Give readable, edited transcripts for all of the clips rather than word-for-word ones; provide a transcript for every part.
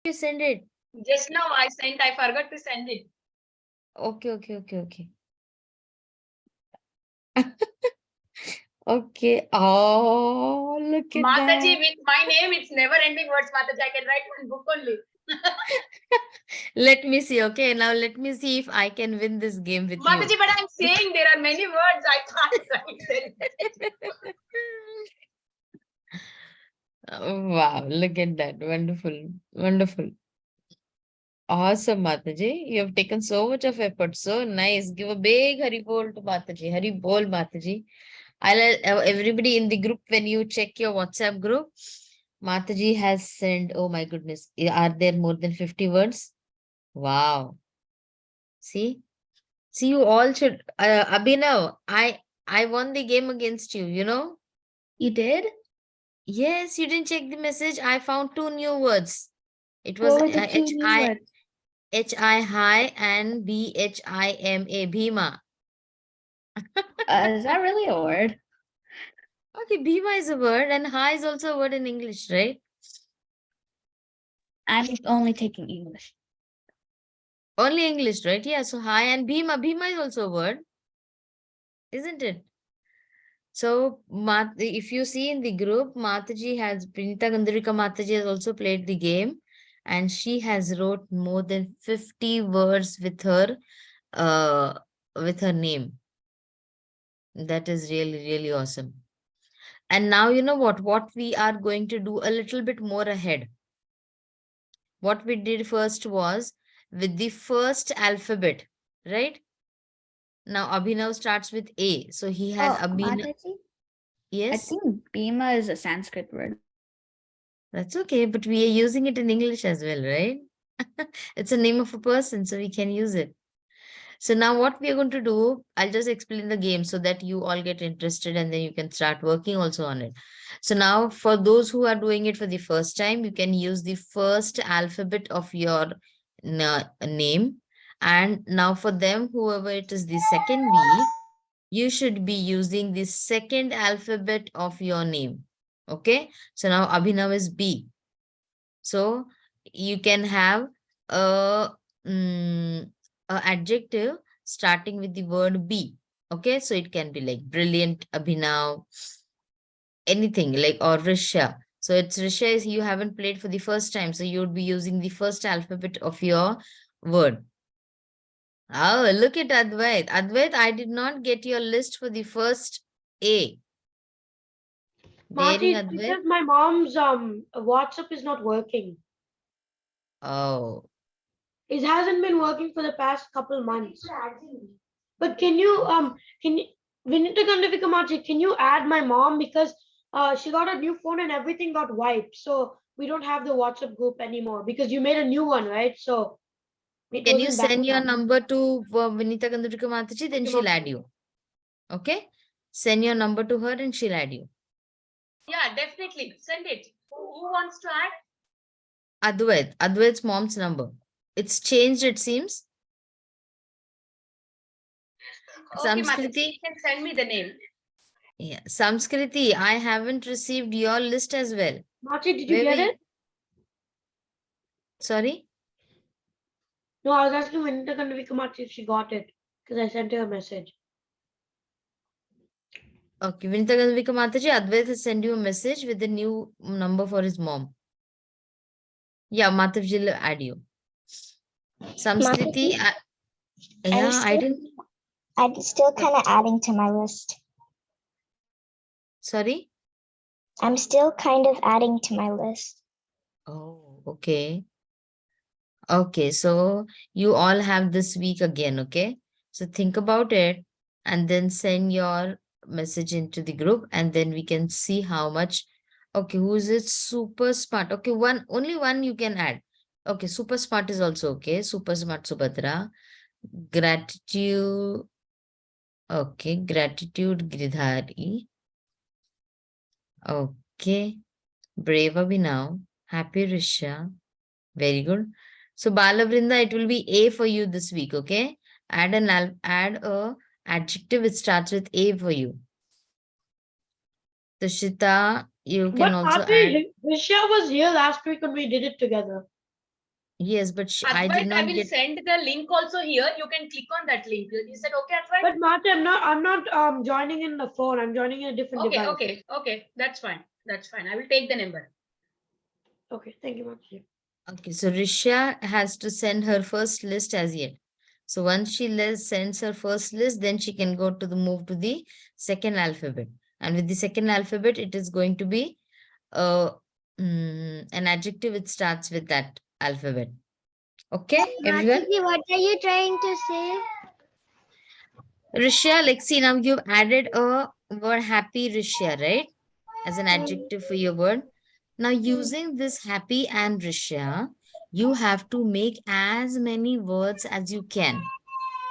you send it? Just now I sent, I forgot to send it. Okay. Okay. Oh, look at Mataji, that. with my name, it's never ending words, Mataji. I can write one book only. Let me see. Okay, now let me see if I can win this game with you. Mataji, but I'm saying there are many words I can't write. Oh, wow, look at that. Wonderful. Awesome, Mataji. You have taken so much of effort. So nice. Give a big Hari Bol to Mataji. Hari Bol, Mataji. I'll everybody in the group, when you check your WhatsApp group, Mataji has sent, oh my goodness, are there more than 50 words? Wow. See? See, you all should, Abhinav, I won the game against you, you know? You did? Yes, you didn't check the message. I found 2 new words. It was What were the two new words? H-I high and B-H-I-M-A, Bhima. Is that really a word? Okay, Bhima is a word and high is also a word in English, right? I'm only taking English. Only English, right? Yeah, so high and Bhima. Bhima is also a word, isn't it? So, if you see in the group, Pranita Gandharika Mataji has also played the game, and she has wrote more than 50 words uh, with her name. That is really awesome. And now, you know what we are going to do a little bit more ahead. What we did first was with the first alphabet, right? Now, Abhinav starts with A. So, he had Abhinav. Mataji? I Yes, think Bhima is a Sanskrit word. that's okay. But we are using it in English as well, right? It's a name of a person, so we can use it. So now what we are going to do, I'll just explain the game so that you all get interested and then you can start working also on it. So now for those who are doing it for the first time, you can use the first alphabet of your name. And now for them, whoever it is the second week, you should be using the second alphabet of your name. Okay. So now Abhinav is B. So you can have a, a adjective starting with the word be. Okay, so it can be like brilliant, Abhinav, anything like, or Risha. So it's Risha is you haven't played for the first time, so you would be using the first alphabet of your word. Oh, look at Advait. Advait, I did not get your list for the first A. Daring Marty, Advait. because my mom's WhatsApp is not working. Oh, It hasn't been working for the past couple months. But can you Vinita Gandavika Marty, can you add my mom, because she got a new phone and everything got wiped. So we don't have the WhatsApp group anymore because you made a new one, right? So it can you wasn't back send your up. number to Vinita Gandharika Mataji? Then she'll add you. Okay? Send your number to her and she'll add you. Yeah, definitely. Send it. Who wants to add? Advait's mom's number. It's changed, it seems. Okay, Mataji, Samskriti. you can send me the name. Yeah, Samskriti, I haven't received your list as well. Marty, did you get it? Sorry? No, I was asking Vinita Gandavika Marty if she got it because I sent her a message. Okay, Vinita Gandharika Mataji, Advait has sent you a message with the new number for his mom. Yeah, Matavji will add you. Samskriti, I'm still kind of adding to my list. Sorry? I'm still kind of adding to my list. Oh, okay. Okay, so you all have this week again, okay? So think about it and then send your message into the group and then we can see how much. Okay, who is it? Super smart. Okay, only one you can add. Okay, super smart is also okay. Super smart Subhadra. Gratitude. Okay, gratitude Giridhari. Okay. Brave Abhinav. Happy Risha. Very good. So Balavrinda, it will be A for you this week, okay? Add a adjective which starts with A for you. Tushita, you can But also Marty, add. Risha was here last week when we did it together. Yes, but I Advait, did I not will get. send the link also here. You can click on that link. Is that okay, Advait? But Mata, I'm not joining in the phone. I'm joining in a different Okay, device. okay. That's fine. That's fine. I will take the number. Okay, thank you, Mata. Okay, so Risha has to send her first list as yet. So once she sends her first list, then she can go to the move to the second alphabet. And with the second alphabet, it is going to be an adjective. It starts with that alphabet. Okay, everyone? Mataji, what are you trying to say? Risha, like see now you've added a word happy Risha, right? As an adjective for your word. Now using this happy and Risha, you have to make as many words as you can.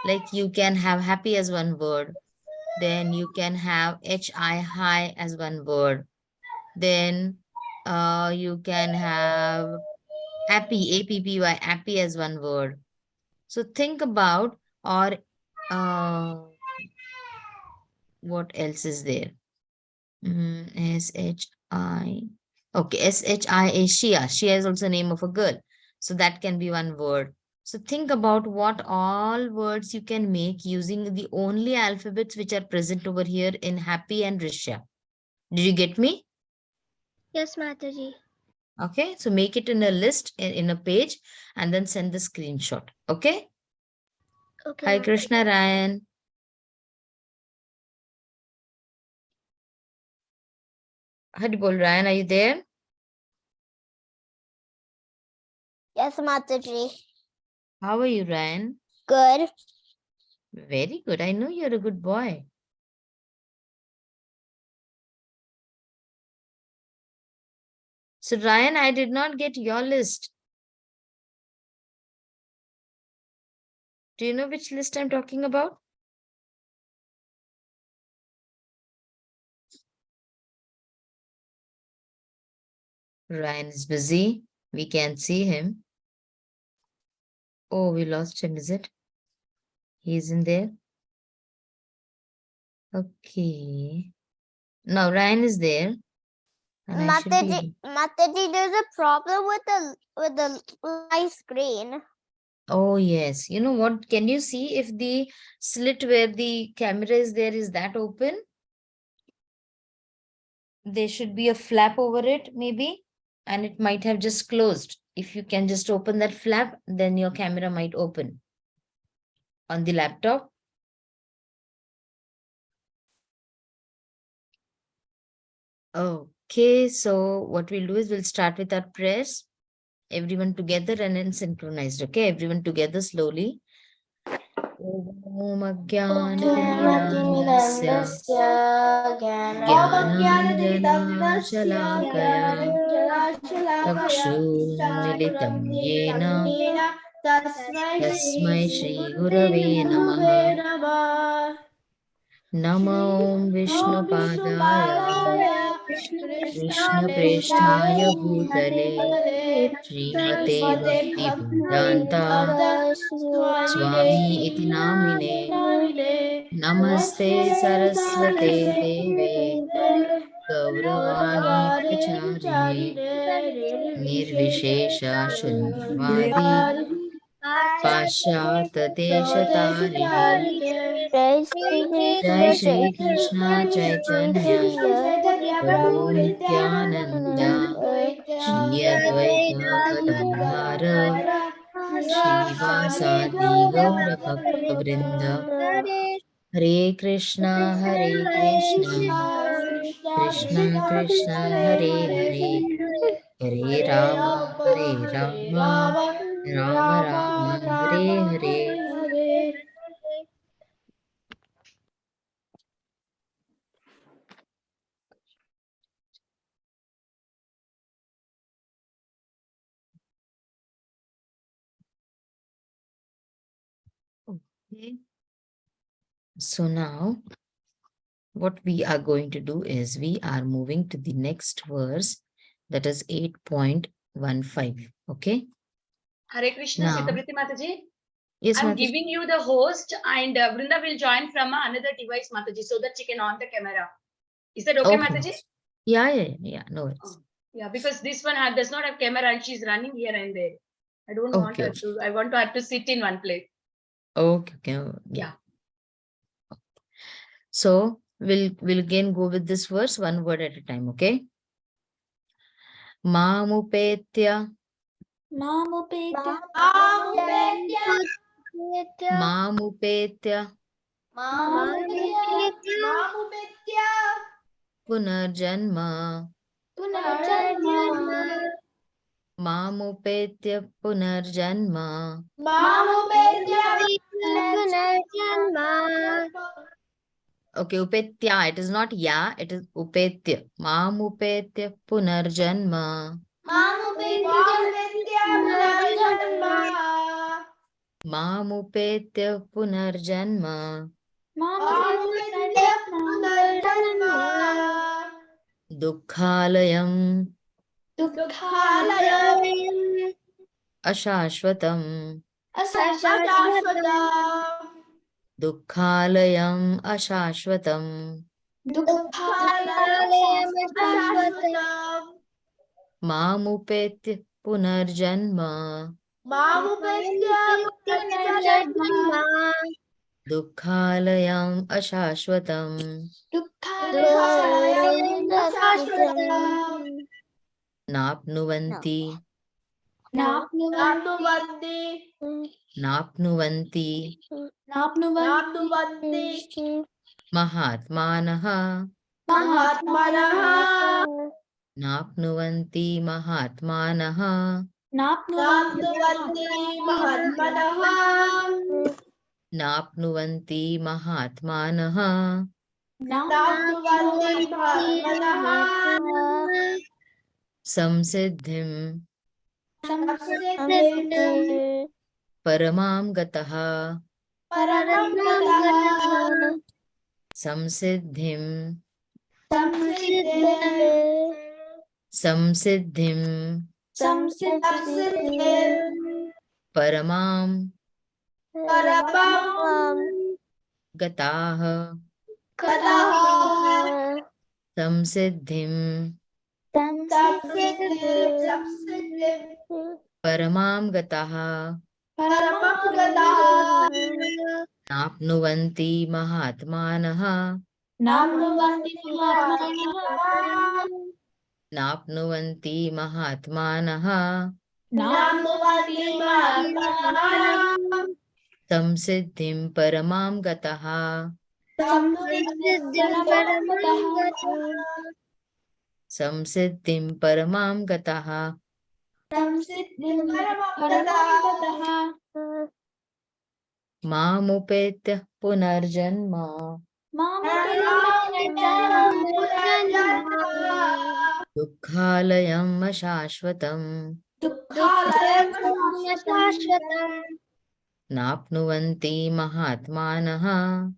Like you can have happy as one word. Then you can have HI high as one word. Then you can have happy APPY happy as one word. So think about or what else is there? SHI. Okay, SHIA. Shia. Shia is also name of a girl. So that can be one word. So think about what all words you can make using the only alphabets which are present over here in Happy and Risha. Did you get me? Yes, Mataji. Okay, so make it in a list in a page and then send the screenshot. Okay. Okay. Hi, Mataji. Krishna Ryan. Haribol Ryan, are you there? Yes, Mataji. How are you, Ryan? Good. Very good. I know you're a good boy. So Ryan, I did not get your list. Do you know which list I'm talking about? Ryan is busy. We can't see him. Oh, we lost him, is it? He's in there. Okay. Now Ryan is there. And I should be... Mataji, there's a problem with the live screen. Oh, yes. You know what? Can you see if the slit where the camera is there, is that open? There should be a flap over it, maybe. And it might have just closed. If you can just open that flap, then your camera might open on the laptop. Okay, so what we'll do is we'll start with our prayers. Everyone together and then synchronized. Okay, everyone together slowly. Om Ajnanandasya Jnananjana Chakshunmilitam Yena Tasmai Shri Gurave Namaha Namo Om Vishnu Padaya Krishna Presthaya Bhutale Srimate Bhakti Vedanta Swami Iti Namine Namaste Saraswate Deve Gauravani Pracharine Nirvishesha Shunyavadi Pashyata Deshatarine Jai Shri Krishna Chaitanya Prabhu Nityananda Shri Advaita Gadadhara Shivasadi Gaura Bhakta Vrinda Hare Krishna Krishna Krishna Hare Hare Hare Rama Rama Rama Hare Hare. Okay. So now what we are going to do is we are moving to the next verse, that is 8.15. Okay. Hare Krishna, Now, Sita Priti Mataji. yes, I'm Mataji. giving you the host and Vrinda will join from another device, Mataji, so that she can on the camera. Is that okay, Mataji? Yeah, no worries. Yeah, because this one does not have camera and she's running here and there. I don't want Okay, her okay. to. I want her to sit in one place. Okay, okay. Yeah. So we'll again go with this verse one word at a time, okay? Mamupetya, Mamupetya. mamupetya, Mamupetya. punarjanma, Punarjanma. mamupetya, punarjanma. Okay, upetya. It is not ya, it is upetya. Mamupetya, punarjanma. Mamupetya, punarjanma. Dukkhalayam, ashashvatam. Dukkhalayam, ashashvatam. Mamupetya, punarjanma. Dukkhalayam, ashashvatam. Napnuvanti, napnuvanti. Mahatmanaha, napnuvanti mahatmanaha. Napnuvanti mahatmanaha. Samsiddhim paramam gataha. Samsiddhim, samsiddhim paramam gataha. Samsiddhim paramam gataha. Napnuvanti mahatmanaha. Napnuvanti mahatmanaha. Samsiddhim paramam gataha. Samsiddhim paramam gataha. Mamupetya punarjanma. Dukkhalayam ashashvatam. Napnuvanti mahatmanaha.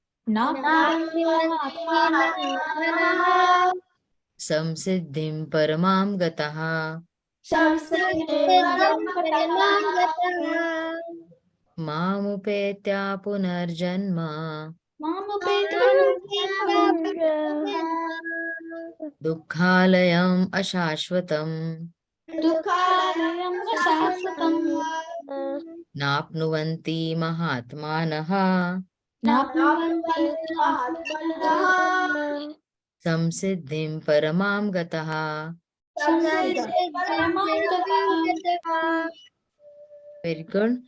Samsiddhim paramam gataha. Mamupetya punarjanma. Dukkhalayam ashashvatam. Napnuvanti mahatmanaha. Samsiddhim paramam gataha. Very good.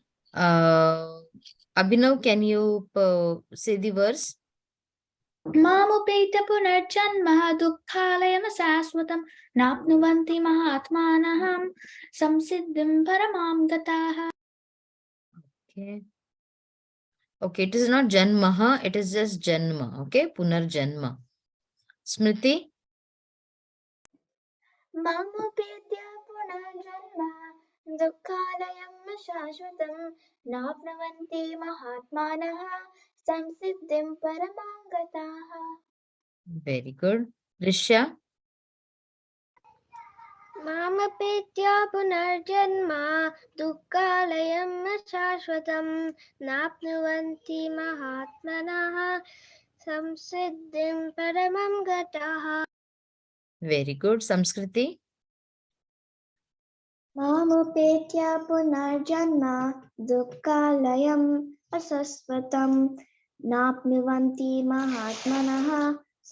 Abhinav, can you say the verse? Mamupetya punarjanma dukkhalayam saswatam napnuvanti mahatmanaham samsiddhim paramam gataha. Okay. Okay, it is not janmaha, it is just janma. Okay, punarjanma. Smriti? Mamupetya punarjanma dukkhalayam shashvatam napnuvanti mahatmanaha samsiddhim paramam gataha. Very good. Rishya? Mamapetya punarjanma dukkhalayam shashvatam napnuvanti mahatmanaha samsiddhim paramam gataha. Very good. Samskriti? मामुपेत्य पुनर्जन्म दुःखालयम् असस्वतम् नाप्नुवन्ति महात्मनः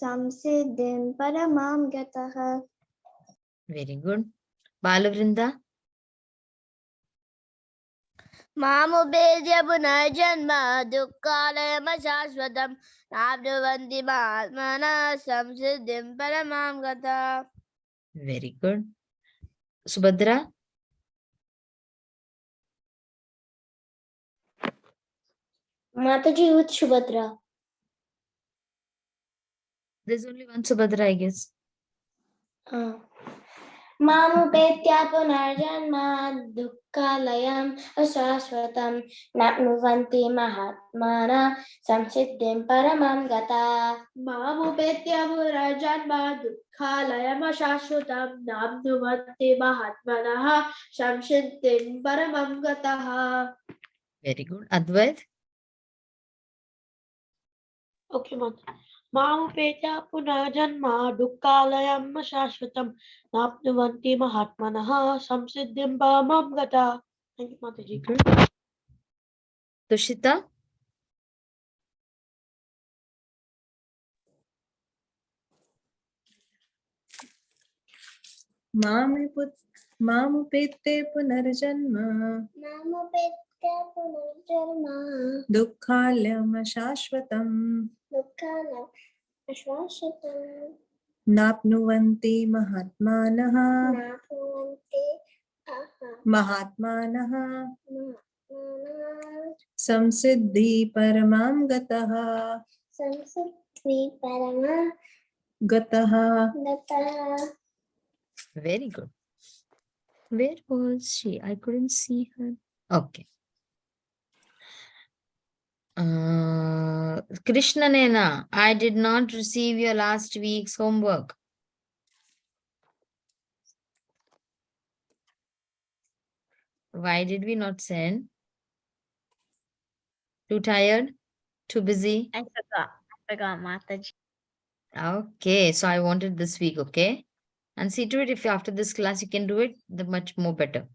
संसिद्धिं परमां गतः. Very good. Balavrinda. मामुपेत्य पुनर्जन्म दुःखालयमशाश्वतं नाप्नुवन्ति महात्मनः संसिद्धिं परमां गतः. Very good. Subhadra. Mataji with Subhadra. There's only one Subhadra, I guess. मामुपेत्य पुनर्जन्म दुःखालयम् अशाश्वतं नाप्नुवन्ति महात्मानः संसिद्धिं परमां गताः. मामुपेत्य पुनर्जन्म दुःखालयम् अशाश्वतं नाप्नुवन्ति महात्मानः संसिद्धिं परमां गताः. Very good. Advait. Okay, Mataji. Mamupetya punarjanma dukkalayam shashvatam napnuvanti mahatmanaha samsiddhim paramam gata. Thank you, Mataji. Good. Tushita. मामुपेत्ते पुनर्जन्म मामुपेत्य पुनर्जन्म दुःखालयमशाश्वतम् दुःखालयम् अशाश्वतं नाप्नुवन्ति महात्मानः नाप्नुवन्ति महात्मानः संसिद्धि परमां गतः संसिद्धि परमां गतः. गतः. Very good. Where was she? I couldn't see her. Okay. Krishna Nena, I did not receive your last week's homework. Why did we not send? Too tired? Too busy? I forgot, Mataji. Okay, so I wanted this week, okay? And see to it if after this class you can do it, the much more better.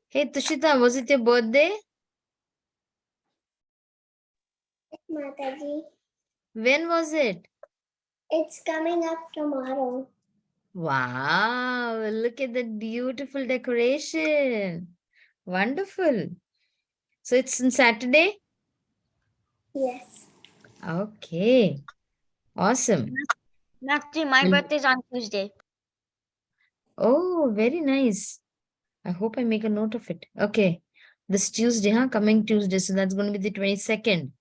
Hey Tushita, was it your birthday? Mataji, When was it? it's coming up tomorrow. Wow, look at that beautiful decoration. Wonderful. So it's on Saturday? Yes. Okay. Awesome. Mataji, my Will- birthday is on Tuesday. Oh, very nice. I hope I make a note of it. Okay. This Tuesday, huh? Coming Tuesday. So that's going to be the 22nd.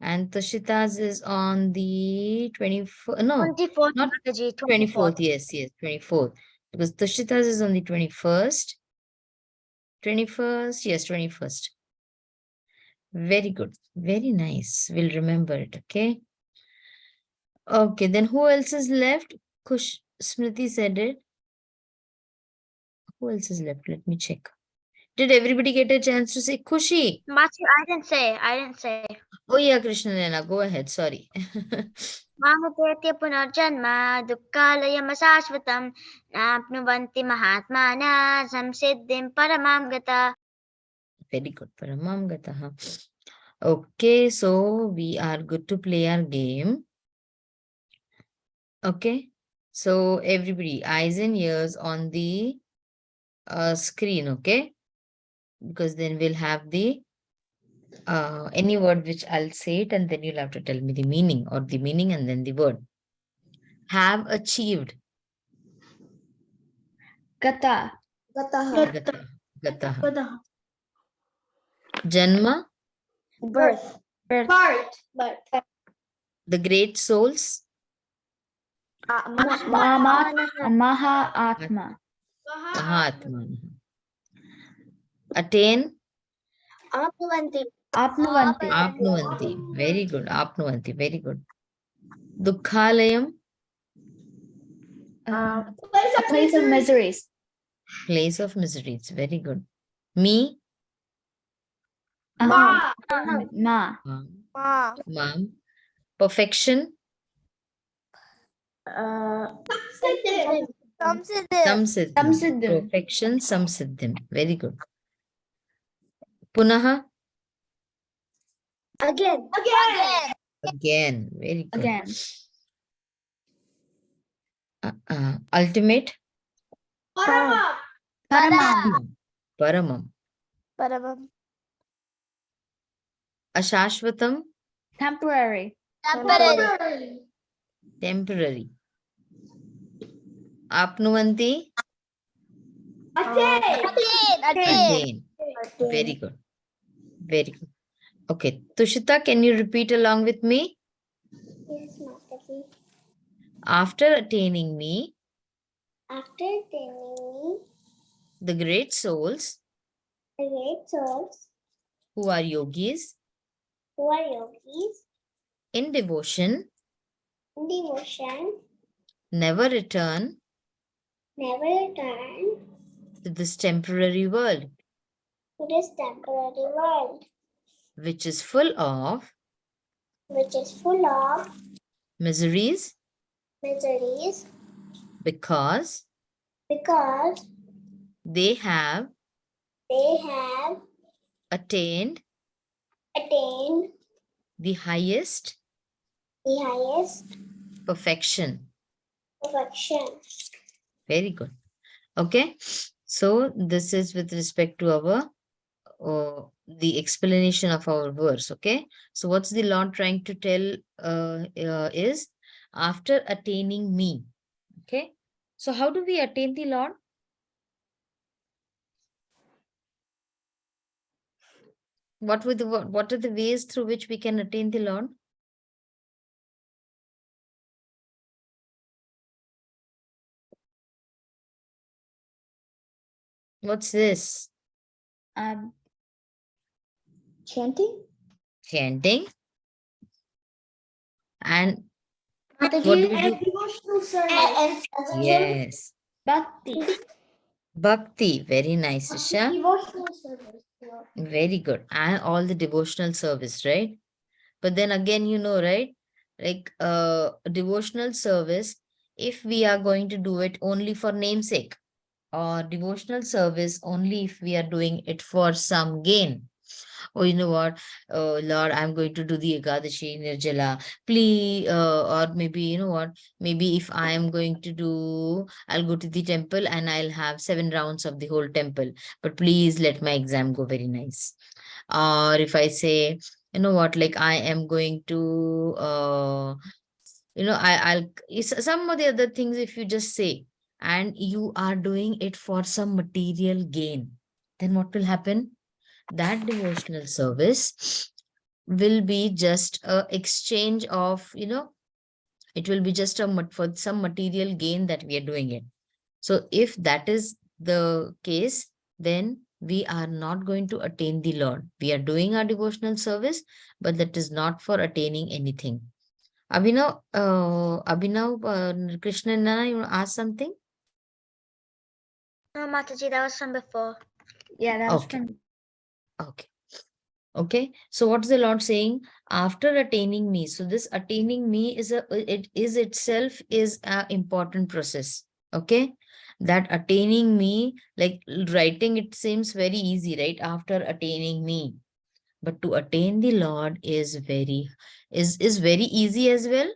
And Tushita's is on the 24th. No, 24th, not Mataji. 24th. Yes, 24th. Because Tushita's is on the 21st. 21st. Yes, 21st. Very good. Very nice. We'll remember it. Okay. Okay. Then who else is left? Smriti said it. Who else is left? Let me check. Did everybody get a chance to say Kushi? Mataji, I didn't say. Oh yeah, Krishna Nena, go ahead. Sorry. मामुपेत्य पुनर्जन्म दुःखालयमशाश्वतं नाप्नुवन्ति महात्मानः संसिद्धिं परमां गतः. Very good. Paramam Gataha. Okay, so we are good to play our game. Okay. So everybody, eyes and ears on the screen, okay? Because then we'll have the any word which I'll say it and then you'll have to tell me the meaning or the meaning and then the word. Have achieved. Gata. Gataha. Gataha. Gataha. Janma. Birth. Birth. The great souls. Maha Atma. Mahatma. Attain. Apnuvanti. Apnuvanti. Very good. Apnuvanti. Very good. Dukhalayam. A place of miseries. Place of miseries. Very good. Me. Ma. Mom. Perfection. Samsiddhim. Samsiddhim. Samsiddhim. Perfection, samsiddhim. Very good. Punaha. Again. Again. Very good. Again. Ultimate. Paramam. Paramam. Paramam. Ashashvatam. Temporary. Temporary. Temporary. Apnuvanti. Attain. Attain. Very good. Very good. Okay. Tushita, can you repeat along with me? Yes, Mataji. After attaining me, After attaining me, the great souls the great souls who are yogis who are yogis in devotion in devotion never return never return to this temporary world, to this temporary world, which is full of which is full of miseries, miseries, because because they have they have attained attained the highest the highest perfection. perfection. Very good. Okay. So this is with respect to our the explanation of our verse. Okay. So what's the Lord trying to tell is after attaining me. Okay. So how do we attain the Lord? What are the ways through which we can attain the Lord? What's this? Chanting. Chanting. And Mataji, what do we And do? devotional service. Yes. Bhakti. Bhakti. Very nice, Isha. Devotional service. Very good. And all the devotional service, right? But then again, you know, right? Like devotional service, if we are going to do it only for namesake, or devotional service only if we are doing it for some gain. Oh, you know what, Lord, I'm going to do the Ekadashi Nirjala. Please, or maybe, you know what, maybe if I am going to do, I'll go to the temple and I'll have 7 rounds of the whole temple. But please let my exam go very nice. Or if I say, you know what, like I am going to, you know, some of the other things, if you just say, and you are doing it for some material gain, then what will happen? That devotional service will be just a exchange of, you know, it will be just for some material gain that we are doing it. So if that is the case, then we are not going to attain the Lord. We are doing our devotional service, but that is not for attaining anything. Abhinav, Krishna and Nana, you want to ask something? No, Mataji, that was from before. Yeah, that was Okay. from. Okay. Okay. So what's the Lord saying? After attaining me. So this attaining me is it is itself is an important process. Okay. That attaining me, like writing, it seems very easy, right? After attaining me. But to attain the Lord is very easy as well.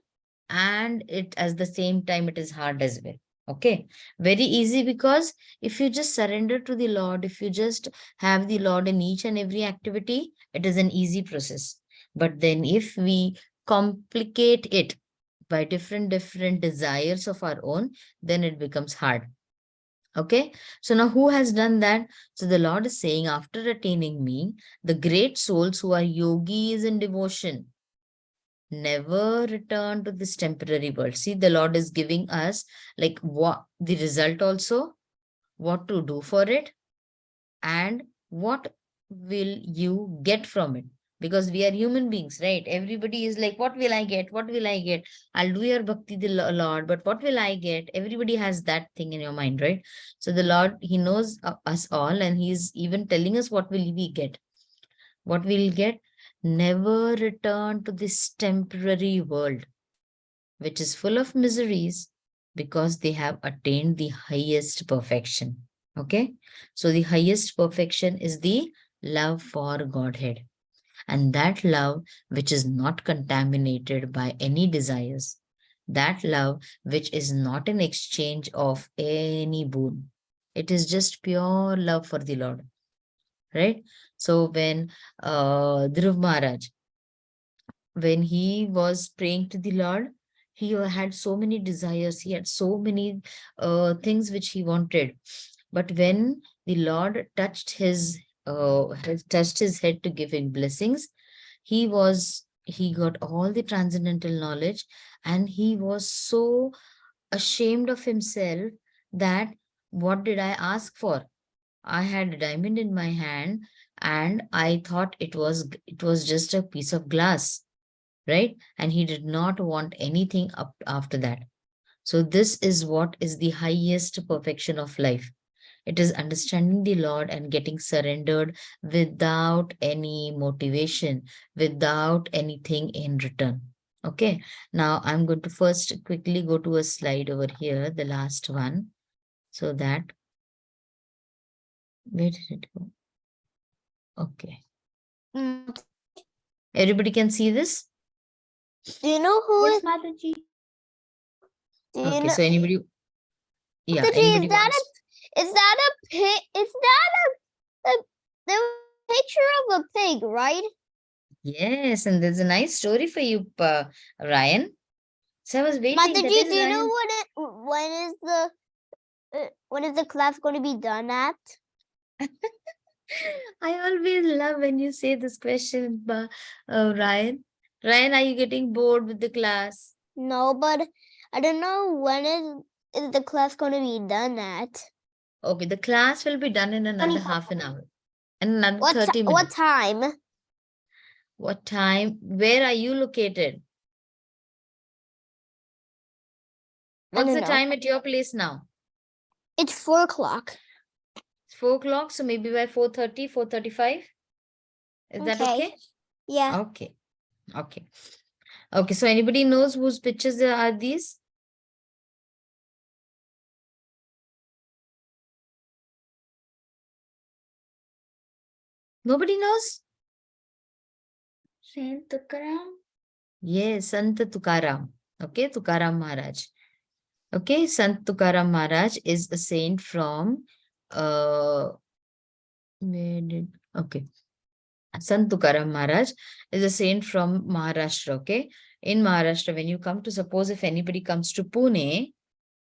And it at the same time, it is hard as well. Okay. Very easy because if you just surrender to the Lord, if you just have the Lord in each and every activity, it is an easy process. But then if we complicate it by different desires of our own, then it becomes hard. Okay, so now who has done that? So the Lord is saying, after attaining me, the great souls who are yogis in devotion never return to this temporary world. See, the Lord is giving us like what the result also, what to do for it, and what will you get from it. Because we are human beings, right? Everybody is like, what will I get? What will I get? I'll do your bhakti, the Lord, but what will I get? Everybody has that thing in your mind, right? So the Lord, he knows us all, and he's even telling us what will we get. What we'll get? Never return to this temporary world, which is full of miseries, because they have attained the highest perfection. Okay. So the highest perfection is the love for Godhead. And that love which is not contaminated by any desires, that love which is not an exchange of any boon. It is just pure love for the Lord, right? So when Dhruv Maharaj, when he was praying to the Lord, he had so many desires, he had so many things which he wanted. But when the Lord touched his head to give him blessings, he got all the transcendental knowledge, and he was so ashamed of himself that what did I ask for? I had a diamond in my hand, and I thought it was just a piece of glass, right? And he did not want anything up after that. So this is what is the highest perfection of life. It is understanding the Lord and getting surrendered without any motivation, without anything in return. Okay. Now I'm going to first quickly go to a slide over here, the last one, so that, where did it go? Okay. Mm, Everybody can see this? Do you know who Yes, is? Mataji. Do you Okay. know? So anybody, yeah, Mataji, anybody is that wants? is that a pig? Is that a the picture of a pig, right? Yes, and there's a nice story for you, Ryan. So I was waiting. That Mataji, is do you know Ryan. when is the class going to be done at? I always love when you say this question, Ryan. Ryan, are you getting bored with the class? No, but I don't know when is the class going to be done at. Okay, the class will be done in another half an hour. And another 30 What minutes. time? What time? Where are you located? What's don't the know. time at your place now? It's 4 o'clock. It's 4 o'clock, so maybe by 4:30, 4:35. Is that okay? Yeah. Okay. Okay. Okay, so anybody knows whose pictures are these? Nobody knows? Saint Tukaram. Yes, Sant Tukaram. Okay, Tukaram Maharaj. Okay, Sant Tukaram Maharaj is a saint from okay. Sant Tukaram Maharaj is a saint from Maharashtra. Okay, in Maharashtra, when you come to, suppose if anybody comes to Pune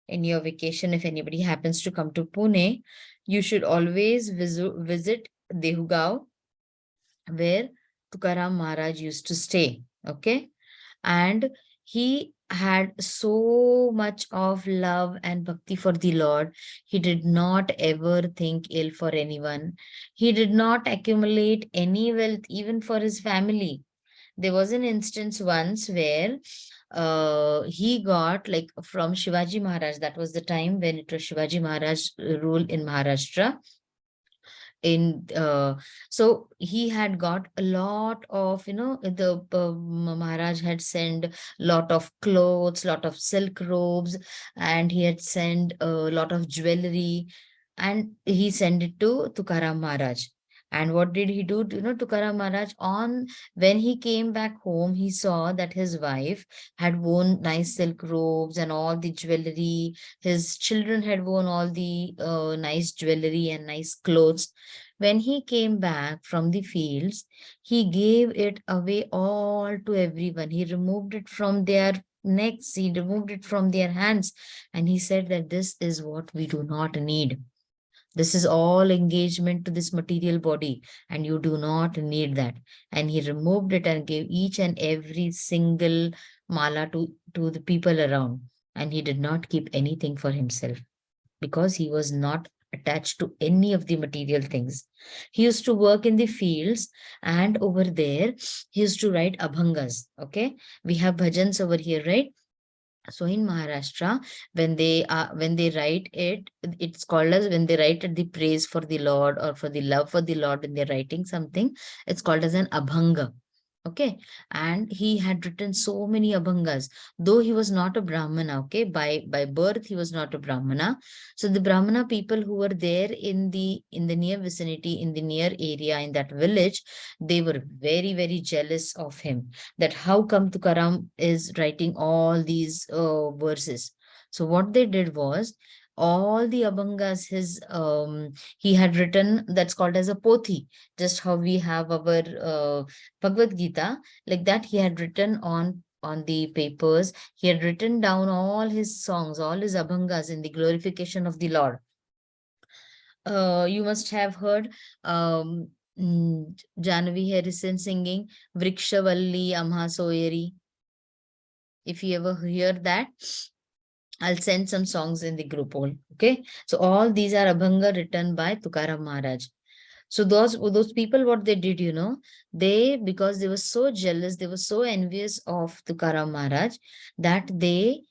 in your vacation, if anybody happens to come to Pune, you should always visit Dehugao, where Tukaram Maharaj used to stay. Okay, and he had so much of love and bhakti for the Lord. He did not ever think ill for anyone. He did not accumulate any wealth even for his family. There was an instance once where he got, like, from Shivaji Maharaj. That was the time when it was Shivaji Maharaj rule in Maharashtra. So he had got a lot of, the Maharaj had sent lot of clothes, lot of silk robes, and he had sent a lot of jewelry, and he sent it to Tukaram Maharaj. And what did he do? Tukaram Maharaj, on when he came back home, he saw that his wife had worn nice silk robes and all the jewelry. His children had worn all the nice jewelry and nice clothes. When he came back from the fields, he gave it away all to everyone. He removed it from their necks, he removed it from their hands, and he said that this is what we do not need. This is all engagement to this material body, and you do not need that. And he removed it and gave each and every single mala to the people around. And he did not keep anything for himself, because he was not attached to any of the material things. He used to work in the fields, and over there, he used to write abhangas. Okay, we have bhajans over here, right? So in Maharashtra, when they write it, it's called as, when they write the praise for the Lord or for the love for the Lord, when they're writing something, it's called as an abhanga. Okay, and he had written so many abhangas, though he was not a brahmana. Okay, by birth he was not a brahmana. So the brahmana people who were there in the near vicinity, in the near area, in that village, they were very, very jealous of him, that how come Tukaram is writing all these verses. So what they did was, all the abhangas he had written, that's called as a pothi, just how we have our Bhagavad Gita, like that he had written on the papers. He had written down all his songs, all his abhangas in the glorification of the Lord. You must have heard Janavi Harrison singing Vrikshavalli Amha Soyeri. If you ever hear that, I'll send some songs in the group all. Okay. So all these are abhanga written by Tukaram Maharaj. So those people, what they did, they, because they were so jealous, they were so envious of Tukaram Maharaj, that they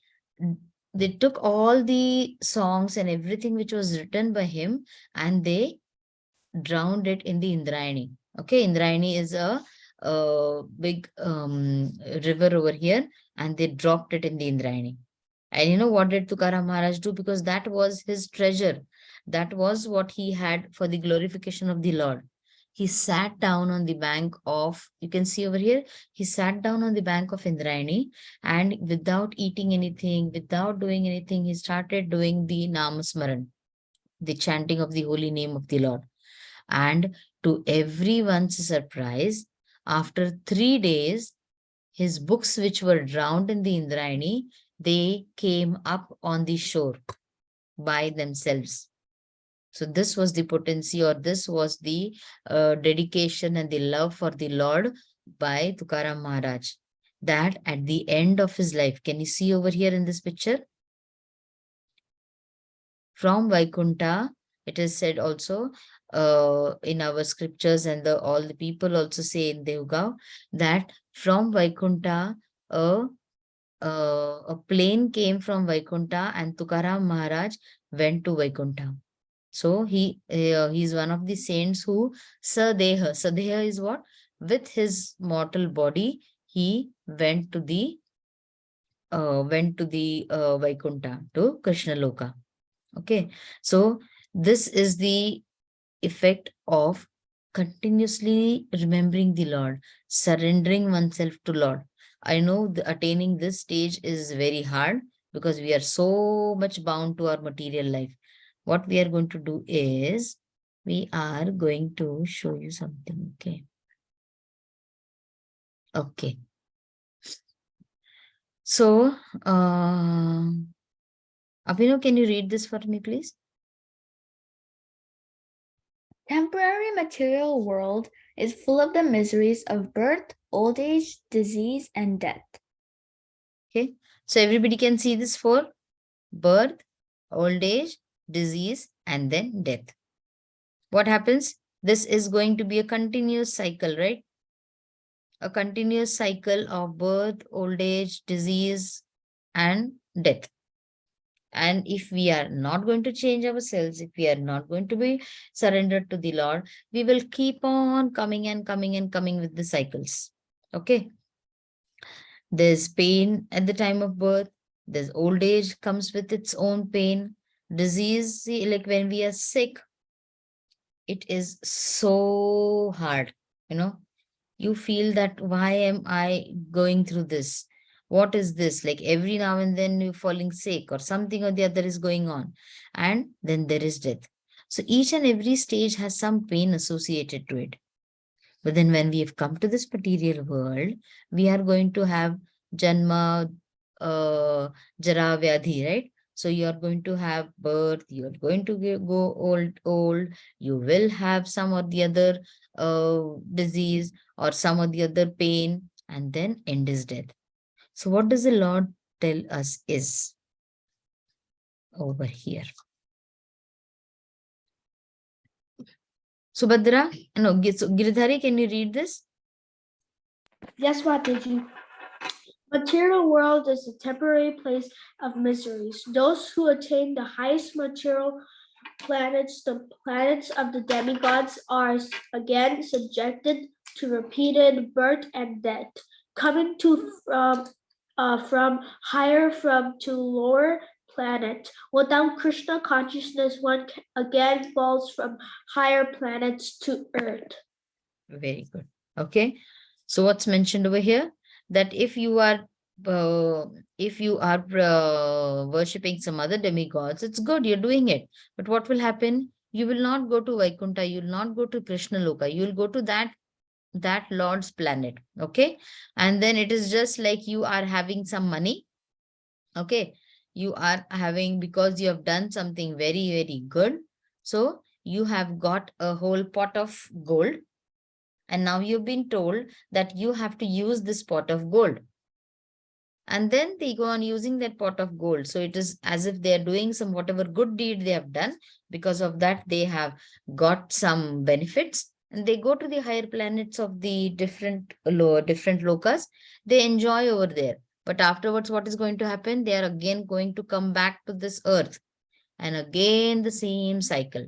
took all the songs and everything which was written by him, and they drowned it in the Indrayani. Okay, Indrayani is a big river over here, and they dropped it in the Indrayani. And you know what did Tukaram Maharaj do? Because that was his treasure. That was what he had for the glorification of the Lord. He sat down on the bank of, you can see over here, he sat down on the bank of Indrayani, and without eating anything, without doing anything, he started doing the Namasmaran, the chanting of the holy name of the Lord. And to everyone's surprise, after 3 days, his books, which were drowned in the Indrayani, they came up on the shore by themselves. So this was the potency, or this was the dedication and the love for the Lord by Tukaram Maharaj, that at the end of his life, can you see over here in this picture? From Vaikunta, it is said also in our scriptures, and all the people also say in Devgaon, that from Vaikunta, a plane came from Vaikunta, and Tukaram Maharaj went to Vaikunta. So he's one of the saints who Sadeha. Sadeha is what? With his mortal body, he went to the Vaikunta, to Krishna Loka. Okay, so this is the effect of continuously remembering the Lord, surrendering oneself to Lord. I know attaining this stage is very hard, because we are so much bound to our material life. What we are going to do is, we are going to show you something. Okay. Okay. So, Abhinav, can you read this for me, please? Temporary material world is full of the miseries of birth, old age, disease, and death. Okay. So everybody can see this for birth, old age, disease, and then death. What happens? This is going to be a continuous cycle, right? A continuous cycle of birth, old age, disease, and death. And if we are not going to change ourselves, if we are not going to be surrendered to the Lord, we will keep on coming and coming and coming with the cycles. Okay. There's pain at the time of birth. There's old age comes with its own pain. Disease, see, like when we are sick, it is so hard, you feel that, why am I going through this? What is this? Like every now and then you're falling sick, or something or the other is going on. And then there is death. So each and every stage has some pain associated to it. But then when we have come to this material world, we are going to have Janma, Jara, Vyadhi, right? So you are going to have birth, you are going to go old, you will have some or the other disease, or some or the other pain, and then end is death. So what does the Lord tell us is over here? Subhadra, no, Giridhari, can you read this? Yes, Mataji. Material world is a temporary place of miseries. Those who attain the highest material planets, the planets of the demigods, are again subjected to repeated birth and death, coming to from higher to lower planet. Without Krishna consciousness, one again falls from higher planets to earth. Very good. Okay. So what's mentioned over here? That if you are worshipping some other demigods, it's good, you're doing it. But what will happen? You will not go to Vaikuntha, you will not go to Krishna Loka, you will go to that Lord's planet. Okay. And then it is just like you are having some money. Okay. You are having, because you have done something very, very good. So you have got a whole pot of gold. And now you've been told that you have to use this pot of gold. And then they go on using that pot of gold. So it is as if they are doing some whatever good deed they have done. Because of that, they have got some benefits. And they go to the higher planets of the different lokas. They enjoy over there. But afterwards, what is going to happen? They are again going to come back to this earth. And again, the same cycle.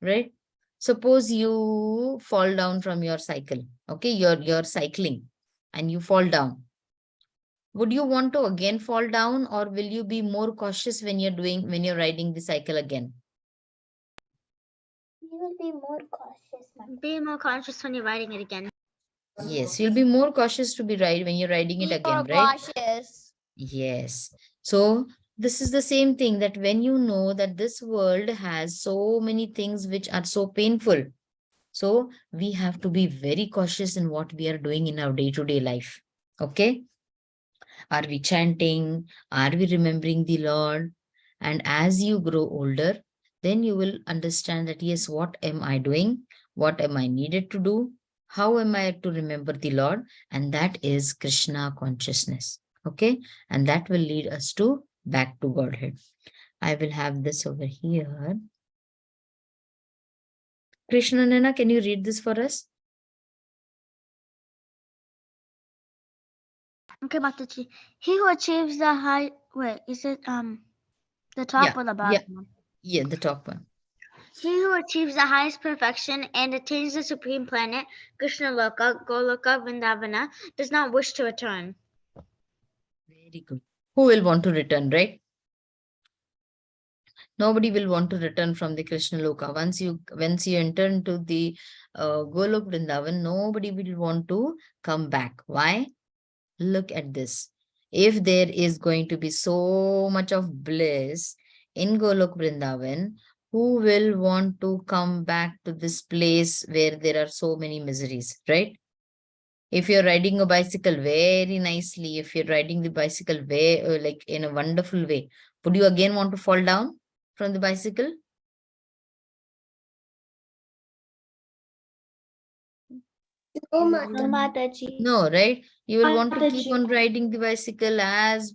Right? Suppose you fall down from your cycle. Okay, you're cycling and you fall down. Would you want to again fall down, or will you be more cautious when you're riding the cycle again? You will be more cautious. Be more conscious when you're riding it again. Yes, you'll be more cautious to be when you're riding it Be more again, right? cautious. Yes. So this is the same thing, that when you know that this world has so many things which are so painful, so we have to be very cautious in what we are doing in our day-to-day life. Okay. Are we chanting? Are we remembering the Lord? And as you grow older, then you will understand that, yes, what am I doing? What am I needed to do? How am I to remember the Lord? And that is Krishna consciousness. Okay. And that will lead us to back to Godhead. I will have this over here. Krishna Nana, can you read this for us? Okay, Mataji. He who achieves the high, wait, is it the top or the bottom one? Yeah, the top one. He who achieves the highest perfection and attains the supreme planet, Krishna Loka, Goloka, Vrindavana, does not wish to return. Very good. Who will want to return, right? Nobody will want to return from the Krishna Loka. Once you enter into the Golok Vrindavan, nobody will want to come back. Why? Look at this. If there is going to be so much of bliss in Golok Vrindavan, who will want to come back to this place where there are so many miseries, right? If you're riding a bicycle very nicely, if you're riding the bicycle like in a wonderful way, would you again want to fall down from the bicycle? No, Mataji. No, right? You will want to keep Mataji. on riding the bicycle as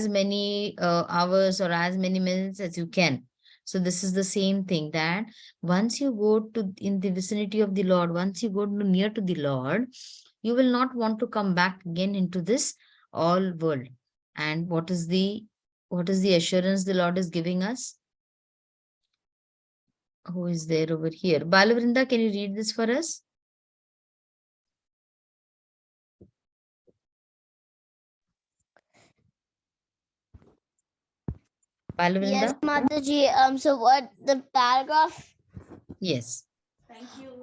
many hours or as many minutes as you can. So this is the same thing, that once you go to in the vicinity of the Lord, once you go near to the Lord, you will not want to come back again into this all world. And what is the assurance the Lord is giving us? Who is there over here? Balavrinda, can you read this for us? Balavrinda? Yes, Mataji. So what the paragraph? Yes.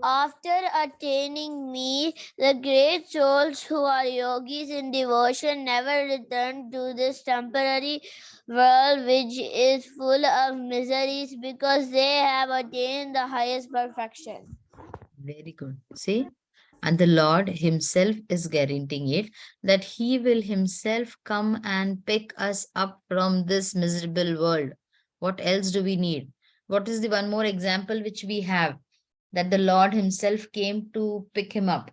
After attaining me, the great souls who are yogis in devotion never return to this temporary world which is full of miseries, because they have attained the highest perfection. Very good. See? And the Lord himself is guaranteeing it, that he will himself come and pick us up from this miserable world. What else do we need? What is the one more example which we have? That the Lord himself came to pick him up.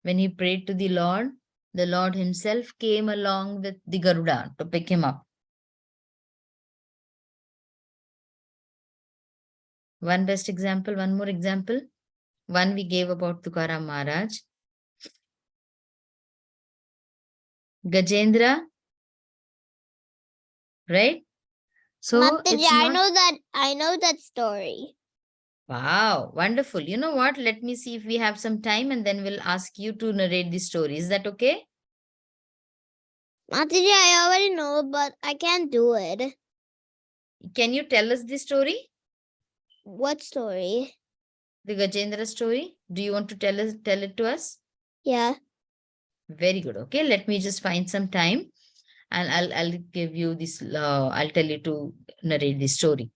When he prayed to the Lord himself came along with the Garuda to pick him up. One best example, one more example. One we gave about Tukaram Maharaj. Gajendra, right? So Mataji, it's not. I know that story. Wow, wonderful. You know what? Let me see if we have some time and then we'll ask you to narrate the story. Is that okay? Mataji, I already know, but I can't do it. Can you tell us the story? What story? The Gajendra story? Do you want to tell it to us? Yeah. Very good. Okay, let me just find some time and I'll give you this, I'll tell you to narrate the story.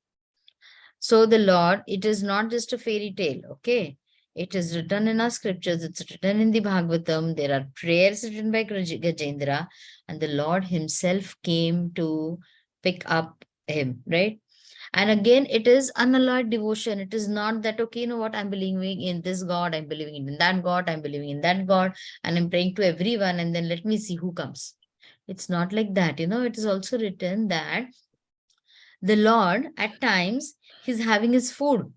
So the Lord, it is not just a fairy tale, okay? It is written in our scriptures, it's written in the Bhagavatam, there are prayers written by Gajendra, and the Lord himself came to pick up him, right? And again, it is unalloyed devotion. It is not that, okay, you know what, I'm believing in this God, I'm believing in that God, I'm believing in that God, and I'm praying to everyone, and then let me see who comes. It's not like that. It is also written that the Lord, at times, he's having his food.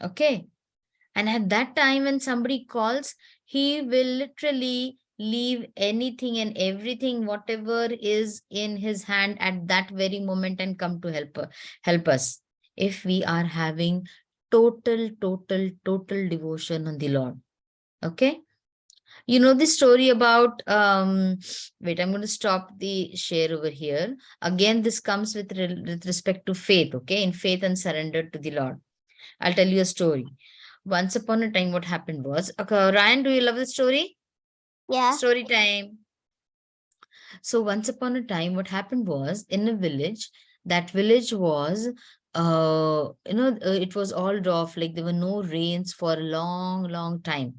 Okay. And at that time, when somebody calls, he will literally leave anything and everything, whatever is in his hand at that very moment, and come to help us. If we are having total devotion on the Lord. Okay. You know the story about, wait, I'm going to stop the share over here. Again, this comes with respect to faith, okay? In faith and surrender to the Lord. I'll tell you a story. Once upon a time, what happened was, Ryan, do you love the story? Yeah. Story time. So once upon a time, what happened was, in a village, that village was, it was all off, like there were no rains for a long time.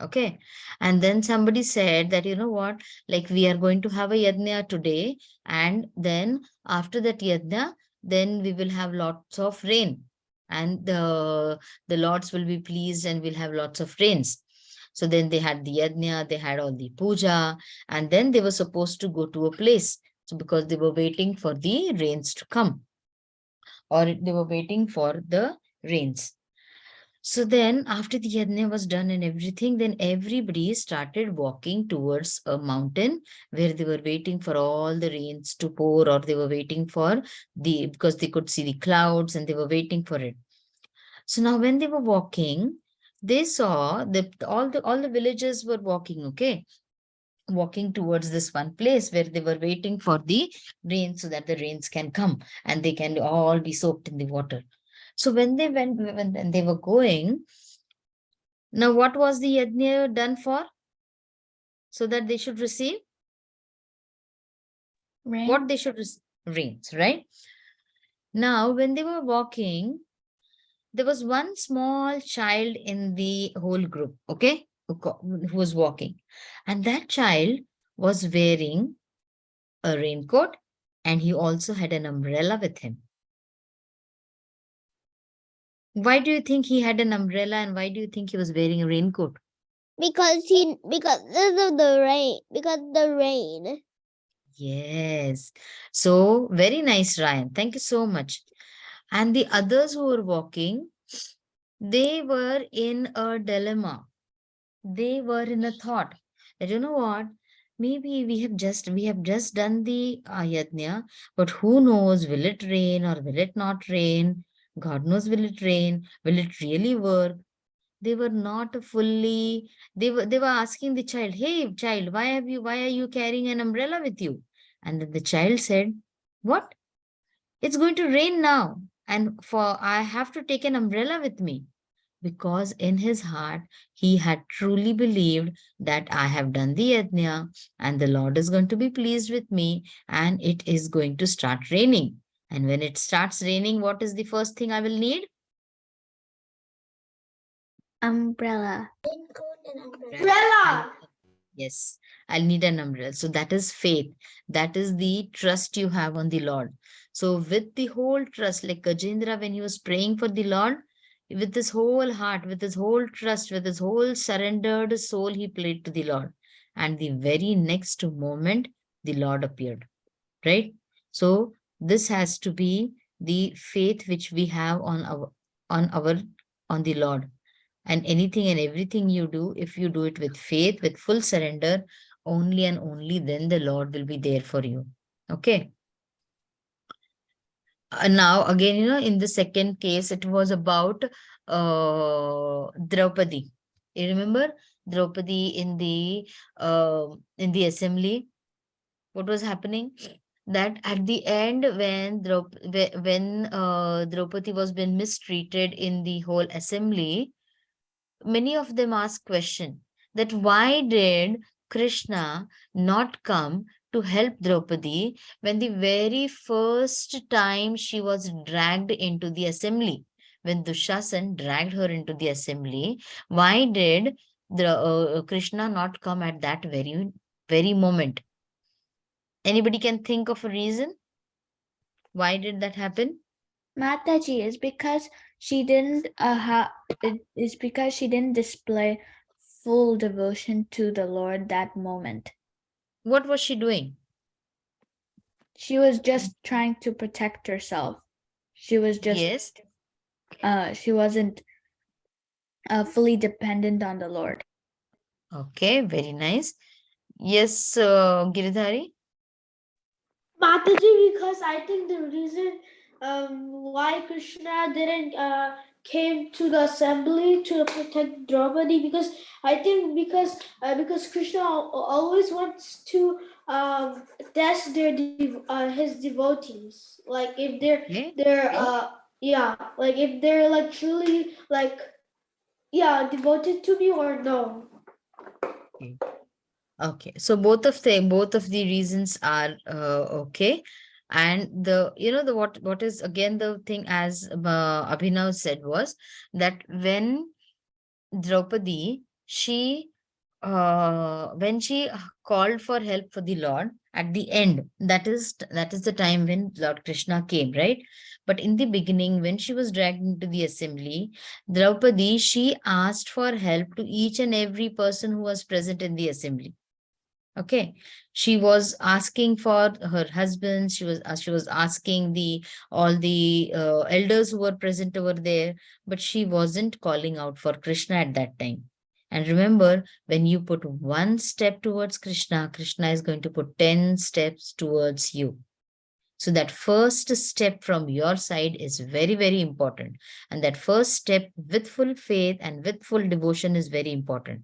Okay. And then somebody said that, you know what, like we are going to have a yajna today. And then after that yajna, then we will have lots of rain. And the lords will be pleased and we'll have lots of rains. So then they had the yajna, they had all the puja, and then they were supposed to go to a place. So because they were waiting for the rains to come, or they were waiting for the rains. So then after the yajna was done and everything, then everybody started walking towards a mountain where they were waiting for all the rains to pour, or they were waiting for because they could see the clouds and they were waiting for it. So now when they were walking, they saw that all the villagers were walking, okay? Walking towards this one place where they were waiting for the rain so that the rains can come and they can all be soaked in the water. So when they went, when they were going, now what was the yajna done for? So that they should receive Rain. what they should receive? Rains, right? Now when they were walking, there was one small child in the whole group, okay, who was walking. And that child was wearing a raincoat and he also had an umbrella with him. Why do you think he had an umbrella and why do you think he was wearing a raincoat? Because of the rain. Because the rain. Yes. So very nice, Ryan. Thank you so much. And the others who were walking, they were in a dilemma. They were in a thought that, you know what, maybe we have just done the yajna, but who knows, will it rain or will it not rain? God knows, will it rain? Will it really work? They were not fully, they were asking the child, hey child, why are you carrying an umbrella with you? And then the child said, what? It's going to rain now. And I have to take an umbrella with me. Because in his heart, he had truly believed that I have done the yajna and the Lord is going to be pleased with me and it is going to start raining. And when it starts raining, what is the first thing I will need? Umbrella. Umbrella. Yes, I'll need an umbrella. So that is faith. That is the trust you have on the Lord. So with the whole trust, like Gajendra, when he was praying for the Lord, with his whole heart, with his whole trust, with his whole surrendered soul, he prayed to the Lord. And the very next moment, the Lord appeared, right? So this has to be the faith which we have on the Lord. And anything and everything you do, if you do it with faith, with full surrender, only and only then the Lord will be there for you. Okay. Now again, in the second case, it was about Draupadi. You remember Draupadi in the assembly? What was happening? That at the end, when Draupadi was being mistreated in the whole assembly, many of them asked question that why did Krishna not come to help Draupadi when the very first time she was dragged into the assembly? When Dushasan dragged her into the assembly, why did Krishna not come at that very moment? Anybody can think of a reason? Why did that happen? Mataji is because she didn't it's because she didn't display full devotion to the Lord that moment. What was she doing? She was just trying to protect herself. She was just Yes. she wasn't fully dependent on the Lord. Okay, very nice. Yes, Giridhari? Mataji, because I think the reason why Krishna didn't came to the assembly to protect Draupadi, because I think because Krishna always wants to test his devotees, like if Okay. like if they're like truly like devoted to me or no. Okay, so both of the reasons are okay, and the what is again the thing, as Abhinav said, was that when Draupadi, when she called for help for the Lord at the end, that is the time when Lord Krishna came, right? But in the beginning, when she was dragged into the assembly, Draupadi, she asked for help to each and every person who was present in the assembly. Okay, she was asking for her husband. She was asking all the elders who were present over there, but she wasn't calling out for Krishna at that time. And remember, when you put one step towards Krishna, Krishna is going to put 10 steps towards you. So that first step from your side is very, very important. And that first step with full faith and with full devotion is very important.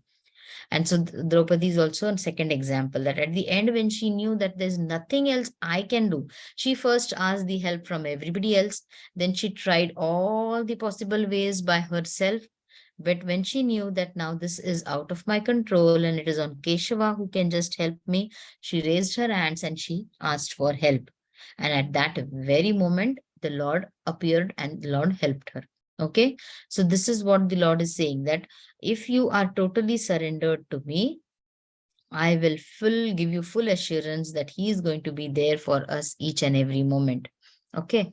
And so Draupadi is also a second example, that at the end, when she knew that there's nothing else I can do, she first asked the help from everybody else. Then she tried all the possible ways by herself. But when she knew that now this is out of my control and it is on Keshava who can just help me, she raised her hands and she asked for help. And at that very moment, the Lord appeared and the Lord helped her. Okay. So this is what the Lord is saying, that if you are totally surrendered to me, I will give you full assurance that he is going to be there for us each and every moment. Okay.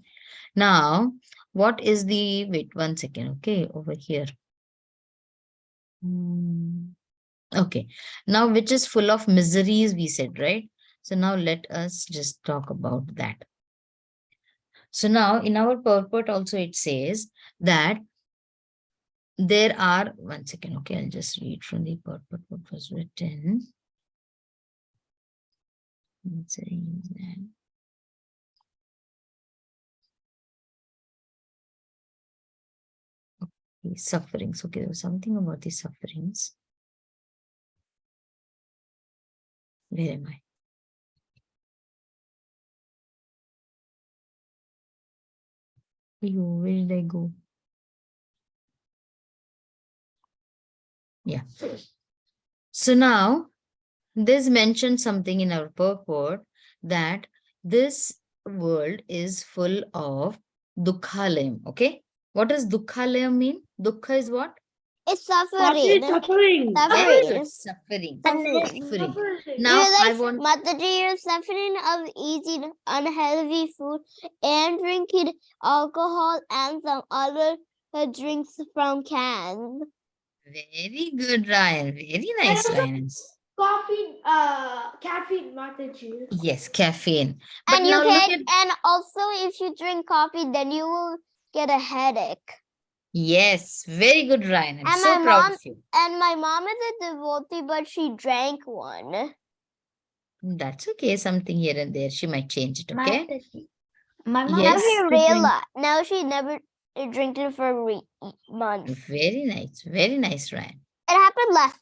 Now, what is wait 1 second. Okay. Over here. Okay. Now, which is full of miseries, we said, right? So now let us just talk about that. So now in our purport also it says that there are, 1 second, okay, I'll just read from the purport what was written. Okay, sufferings. Okay, there was something about the sufferings. Where am I? Where did I go? Yeah. So now this mentioned something in our purport, that this world is full of dukkhalayam. Okay. What does dukkhalayam mean? Dukkha is what? It's Suffering. suffering. Suffering. Suffering. Suffering. You Now I like want. Mataji, you're suffering of eating unhealthy food and drinking alcohol and some other drinks from cans. Very good, Ryan. Very nice, Ryan. Caffeine, Mataji. Yes, caffeine. But And you now look can, at. and also if you drink coffee, then you will get a headache. Yes, very good, Ryan. I'm And so my proud mom, of you. and my mom is a devotee, but she drank one. That's okay. Something here and there. She might change it, okay? My mom Now Yes. she has to drink. realized. Now she never drinking it for months. Very nice. Very nice, Ryan. It happened last.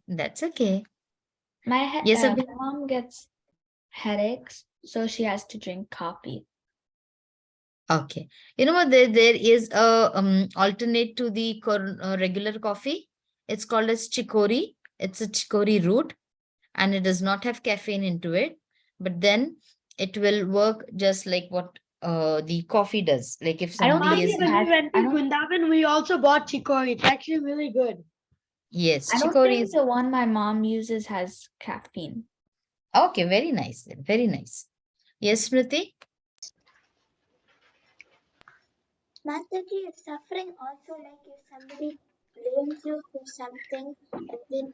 That's okay. My Yes, my Abhi? mom gets headaches, so she has to drink coffee. Okay. You know what? There is a alternate to the regular coffee. It's called as chicory. It's a chicory root, and it does not have caffeine into it. But then it will work just like what the coffee does. Like if I don't somebody think is Maji, when we went to Vrindavan, we also bought chicory. It's actually really good. yes, I don't chicory think is the one my mom uses has caffeine. okay. Very nice. Then. Very nice. Yes, Smriti. Mataji, is suffering also like if somebody blames you for something and then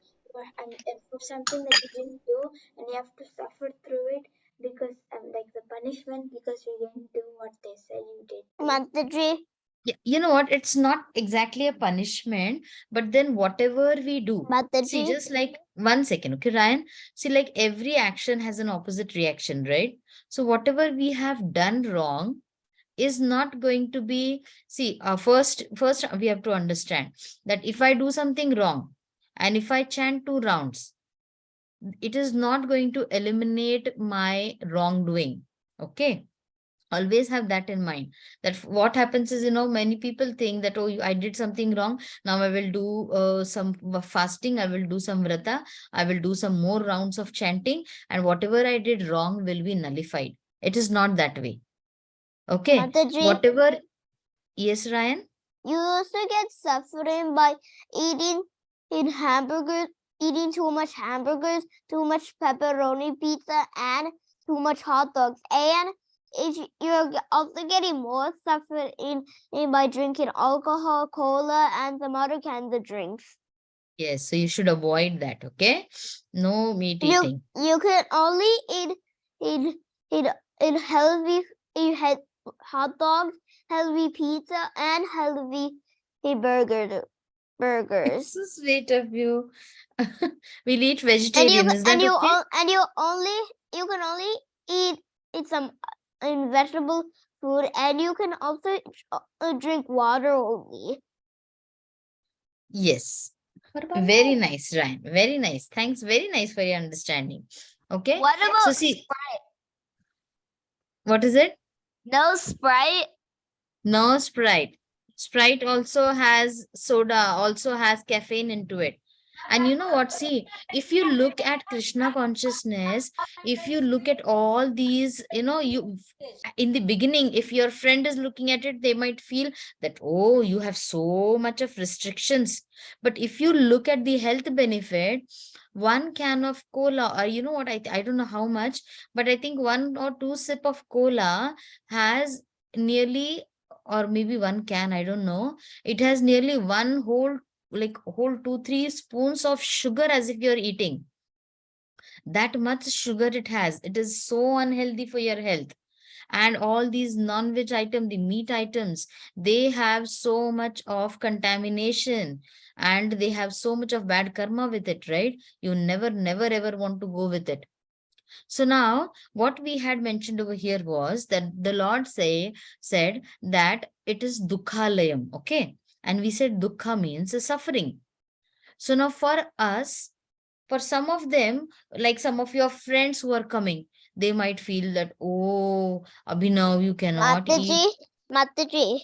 and for something that you didn't do and you have to suffer through it because like the punishment because you didn't do what they said you did. Mataji. Yeah, you know what? It's not exactly a punishment, but then whatever we do, see, Mataji. just like 1 second, okay, Ryan? See, like every action has an opposite reaction, right? So whatever we have done wrong is not going to be, see, first we have to understand that if I do something wrong and if I chant 2 rounds, it is not going to eliminate my wrongdoing. Okay. Always have that in mind, that what happens is, many people think that, oh, I did something wrong, now I will do some fasting, I will do some vrata, I will do some more rounds of chanting, and whatever I did wrong will be nullified. It is not that way. Okay. Mataji. Whatever. Yes, Ryan. You also get suffering by eating eating too much hamburgers, too much pepperoni pizza, and too much hot dogs. And you're also getting more suffering in by drinking alcohol, cola, and some other kinds of drinks. Yes, so you should avoid that. Okay. No meat eating. You can only eat healthy hot dogs, healthy pizza, and healthy burgers. It's so sweet of you. We'll eat And you vegetarian. Is that okay? you can only eat some vegetable food, and you can also drink water only. Yes. What about Very milk? nice, Ryan. Very nice. Thanks. Very nice for your understanding. Okay. What So about see, what is it? no Sprite? No Sprite. Sprite also has soda, also has caffeine into it. And you know what? See, if you look at Krishna consciousness, if you look at all these, you in the beginning, if your friend is looking at it, they might feel that, oh, you have so much of restrictions. But if you look at the health benefit, 1 can of cola, or you know what, I don't know how much, but I think 1 or 2 sip of cola has nearly, or maybe 1 can, I don't know, it has nearly one whole, like whole 2-3 spoons of sugar, as if you're eating that much sugar. It has, it is so unhealthy for your health. And all these non-veg items, the meat items, they have so much of contamination, and they have so much of bad karma with it, right? You never ever want to go with it. So now what we had mentioned over here was that the Lord said that it is dukhalayam, okay? And we said dukha means a suffering. So now for us, for some of them, like some of your friends who are coming, they might feel that, oh, Abhinav, you cannot eat. Mataji.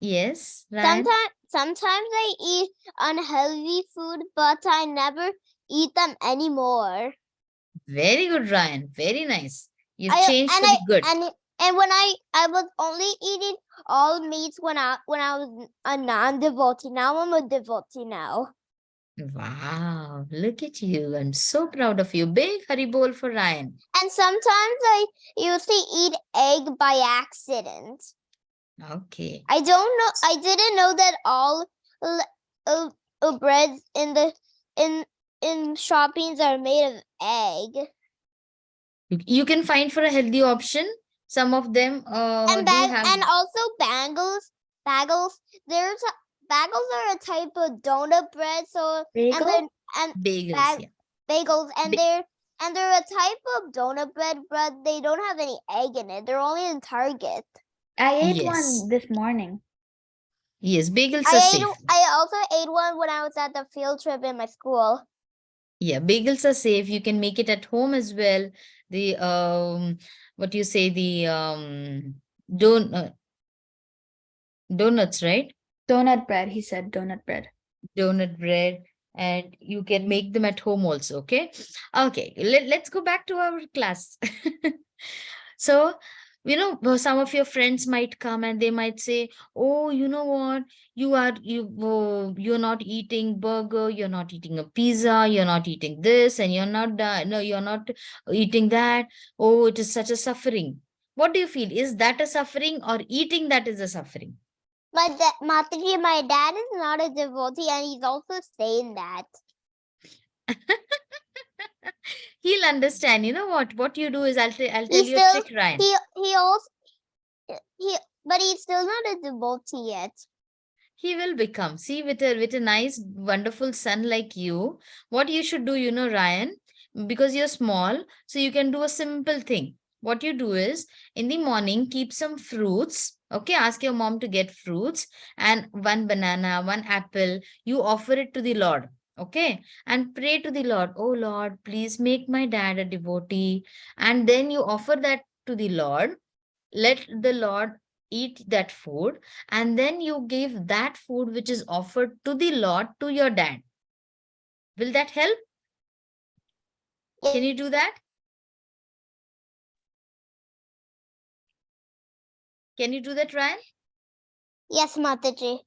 Yes, Ryan. Sometimes I eat unhealthy food, but I never eat them anymore. Very good, Ryan. Very nice. You've I changed and for I the good. and when I was only eating all meats when I was a non-devotee. Now I'm a devotee now. Wow, look at you. I'm so proud of you. Big Haribol for Ryan. And sometimes I used to eat egg by accident. Okay. I don't know. I didn't know that all breads in shoppings are made of egg. You can find for a healthy option. Some of them And do have and also bagels. Bagels. Bagels are a type of donut bread. So Bagel? and bagels. bag, Yeah. bagels, and Ba- And they're a type of donut bread, but they don't have any egg in it. They're only in Target. I ate Yes. one this morning. Yes, bagels are safe. I also ate one when I was at the field trip in my school. Yeah, bagels are safe. You can make it at home as well. The what you say, the donuts, right? Donut bread, he said, donut bread. Donut bread, and you can make them at home also. Okay, let's go back to our class. So, some of your friends might come and they might say, oh, you know what, you're not eating burger, you're not eating a pizza, you're not eating this, and you're not eating that. Oh, it is such a suffering. What do you feel? Is that a suffering, or eating that is a suffering? Mataji, my dad is not a devotee, and he's also saying that. He'll understand. You know what you do is I'll tell He's you a still trick, Ryan. but he's still not a devotee yet. He will become. See, with a nice, wonderful son like you, what you should do, Ryan, because you're small, so you can do a simple thing. What you do is, in the morning, keep some fruits. Okay, ask your mom to get fruits and one banana, one apple. You offer it to the Lord. Okay, and pray to the Lord. Oh Lord, please make my dad a devotee. And then you offer that to the Lord. Let the Lord eat that food, and then you give that food which is offered to the Lord to your dad. Will that help? Can you do that? Can you do that, Ryan? Yes, Mataji.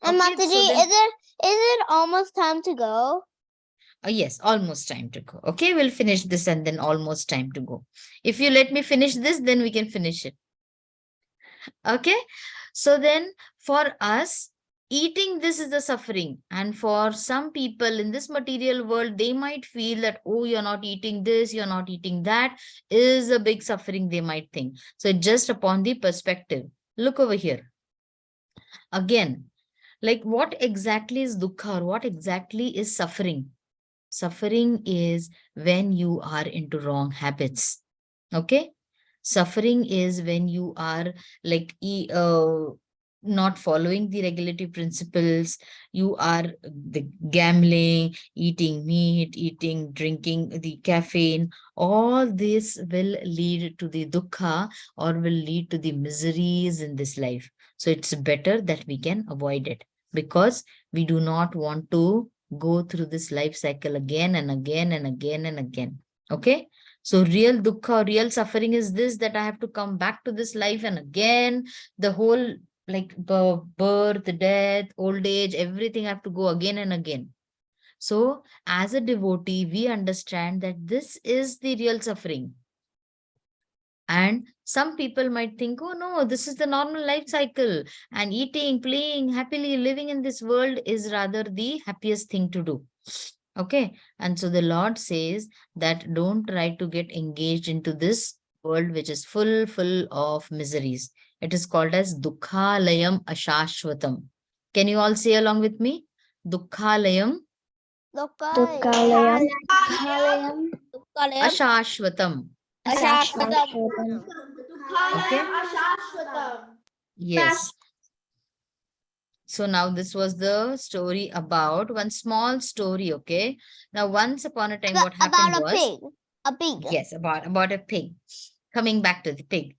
And Okay, Mataji, so then- is it almost time to go? Yes, almost time to go. Okay, we'll finish this and then almost time to go. If you let me finish this, then we can finish it. Okay, so then for us, eating this is the suffering. And for some people in this material world, they might feel that, oh, you're not eating this, you're not eating that, is a big suffering, they might think. So just upon the perspective, look over here. Again, like what exactly is dukkha, or what exactly is suffering? Suffering is when you are into wrong habits. Okay, suffering is when you are like not following the regulatory principles. You are the gambling, eating meat, drinking the caffeine. All this will lead to the dukkha, or will lead to the miseries in this life. So it's better that we can avoid it, because we do not want to go through this life cycle again and again and again and again. Okay, so real dukkha, real suffering is this, that I have to come back to this life, and again the whole, like, birth, death, old age, everything I have to go again and again. So as a devotee, we understand that this is the real suffering. And some people might think, oh no, this is the normal life cycle, and eating, playing, happily living in this world is rather the happiest thing to do. Okay, and so the Lord says that don't try to get engaged into this world which is full of miseries. It is called as Dukkhalayam Ashashvatam. Can you all say along with me? Dukkhalayam Dukkalayam. Ashashvatam. Ashashvatam. Okay. Yes. So now this was the story about one small story. Okay. Now, once upon a time, what happened About was a pig. yes, about a pig. Coming back to the pig.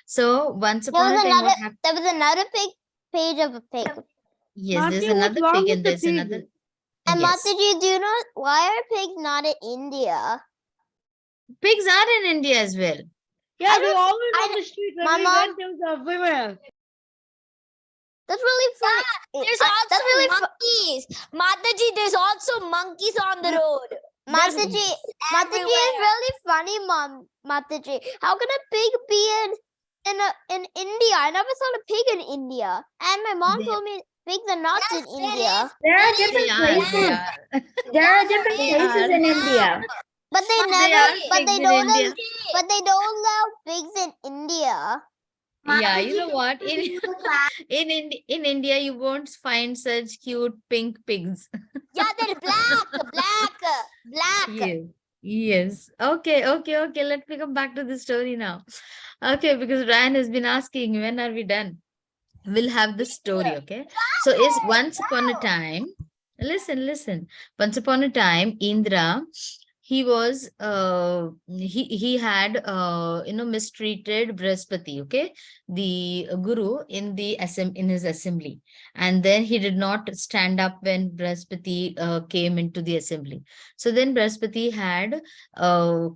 So once There upon was a time, what happened? there was another page of a pig. Yes, there's Mati, what's another wrong pig, with and the there's pig? another. And Yes, Mataji, do you know why are pigs not in India? pigs are in India as well. Yeah, I they're don't- always I on the street. When my we mom- went, there was everywhere. That's really funny. There's That's also really monkeys. Mataji, there's also monkeys on the road. Mataji is everywhere. really funny, Mataji. How can a pig be in India? I never saw a pig in India. And my mom They- told me pigs are not Yes, in there India. There are They different are, they places. are. There are different They places are. in India. But they They never are but pigs they in don't India. but they don't allow pigs in India. Yeah, you know what? In India, you won't find such cute pink pigs. Yeah, they're black. Yes. Yes. Okay. Let me come back to the story now. Okay, because Ryan has been asking, when are we done? We'll have this story, okay? So is once upon a time, listen. Once upon a time, Indra, he had mistreated Brihaspati, okay, the guru in the in his assembly, and then he did not stand up when Brihaspati came into the assembly. So then Brihaspati had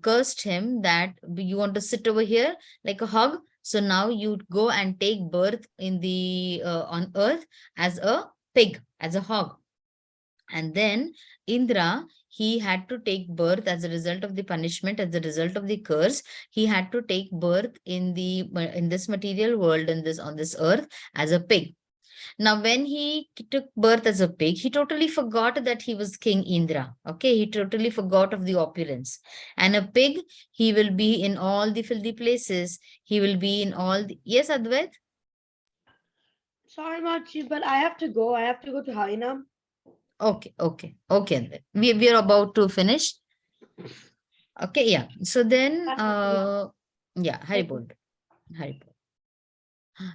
cursed him that you want to sit over here like a hog. So now you go and take birth in the on earth as a pig, as a hog. And then Indra, he had to take birth as a result of the punishment, as a result of the curse. He had to take birth in in this material world, in this on this earth as a pig. Now, when he took birth as a pig, he totally forgot that he was King Indra. Okay, he totally forgot of the opulence. And a pig, he will be in all the filthy places. He will be in all the... Yes, Advait? Sorry, Machi, but I have to go. I have to go to Harinam. Okay. Advait. We are about to finish. Okay, yeah. So then, yeah, Haribol.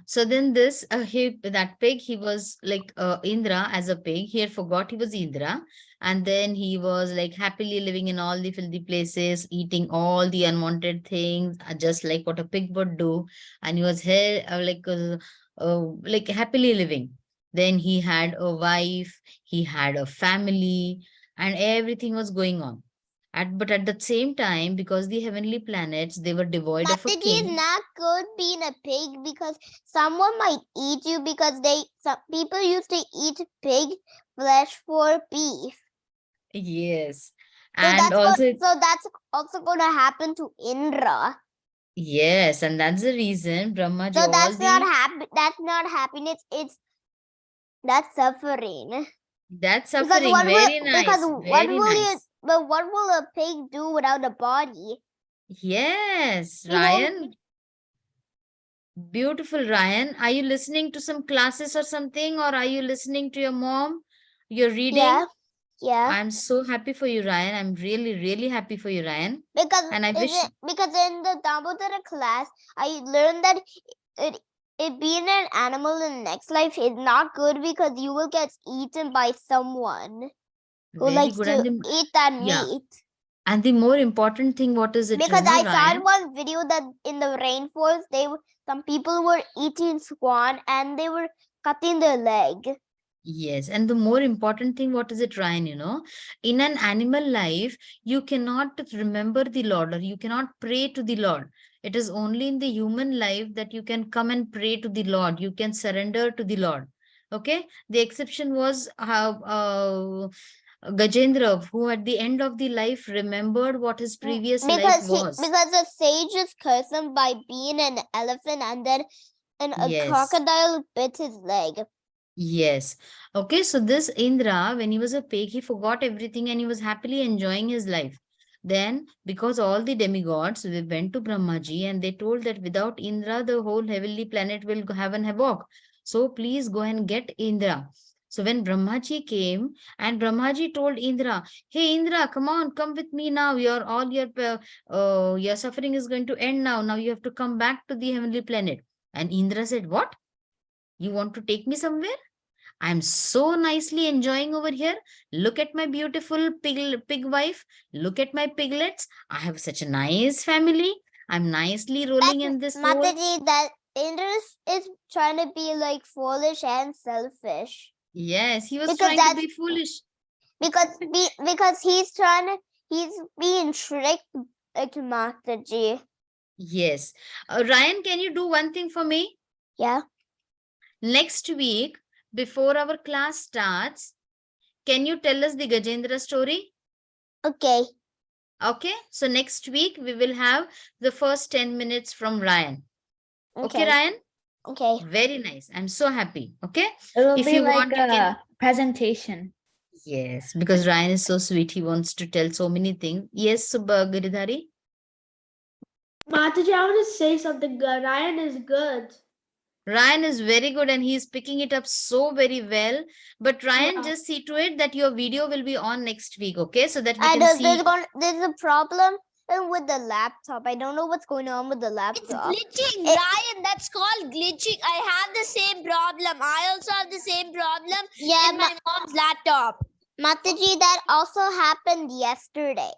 So then that pig, he was like Indra as a pig. He had forgot he was Indra. And then he was like happily living in all the filthy places, eating all the unwanted things, just like what a pig would do. And he was here like happily living. Then he had a wife, he had a family, and everything was going on. But at the same time, because the heavenly planets, they were devoid of a Mataji is king. not good being a pig because someone might eat you because some people used to eat pig flesh for beef. Yes. So And that's also going to happen to Indra. yes, and that's the reason Brahmaji, So that's not happiness, that's suffering. that's Because suffering. what Very will nice. Very nice. what will a pig do without a body? Yes, You know, Ryan. Beautiful, Ryan. Are you listening to some classes or something, or are you listening to your mom? You're reading? yeah. I'm so happy for you, Ryan. I'm really, really happy for you, Ryan. Because And I wish... because in the Dambodara class, I learned that it being an animal in the next life is not good because you will get eaten by someone who Very likes good. to And eat that yeah. meat. And the more important thing, what is it, Because I saw Ryan? in one video that in the rainforest, some people were eating swan and they were cutting their leg. Yes, and the more important thing, what is it, Ryan? In an animal life, you cannot remember the Lord, or you cannot pray to the Lord. It is only in the human life that you can come and pray to the Lord. You can surrender to the Lord. Okay, the exception was Gajendra, who at the end of the life remembered what his previous life was. Because the sages cursed him by being an elephant, and then a Yes. crocodile bit his leg. Yes. Okay, so this Indra, when he was a pig, he forgot everything and he was happily enjoying his life. Then, because all the demigods, we went to Brahmaji and they told that without Indra, the whole heavenly planet will have an havoc. So please go and get Indra. So when Brahmaji came and Brahmaji told Indra, hey Indra, come on, come with me now. Your suffering is going to end now. Now you have to come back to the heavenly planet. And Indra said, what? You want to take me somewhere? I'm so nicely enjoying over here. Look at my beautiful pig wife. Look at my piglets. I have such a nice family. I'm nicely rolling in this world. Mataji, that Indra is trying to be like foolish and selfish. Yes, he was trying to be foolish. Because he's being tricked like Mataji. Yes. Ryan, can you do one thing for me? Yeah. Next week, before our class starts, can you tell us the Gajendra story? Okay. Okay. So next week, we will have the first 10 minutes from Ryan. Okay, Ryan? Okay. Very nice. I'm so happy. Okay. It will If be you like want, you can... presentation. Yes, because Ryan is so sweet. He wants to tell so many things. Yes, Giridhari? Mataji, I want to say something good. Ryan is good. Ryan is very good and he is picking it up so very well. But Ryan, Yeah. just see to it that your video will be on next week, okay? So that we I can don't, see. there's a problem with the laptop. I don't know what's going on with the It's laptop. glitching, It- Ryan. That's called glitching. I have the same problem. I also have the same problem Yeah, in my mom's laptop. Mataji, that also happened yesterday.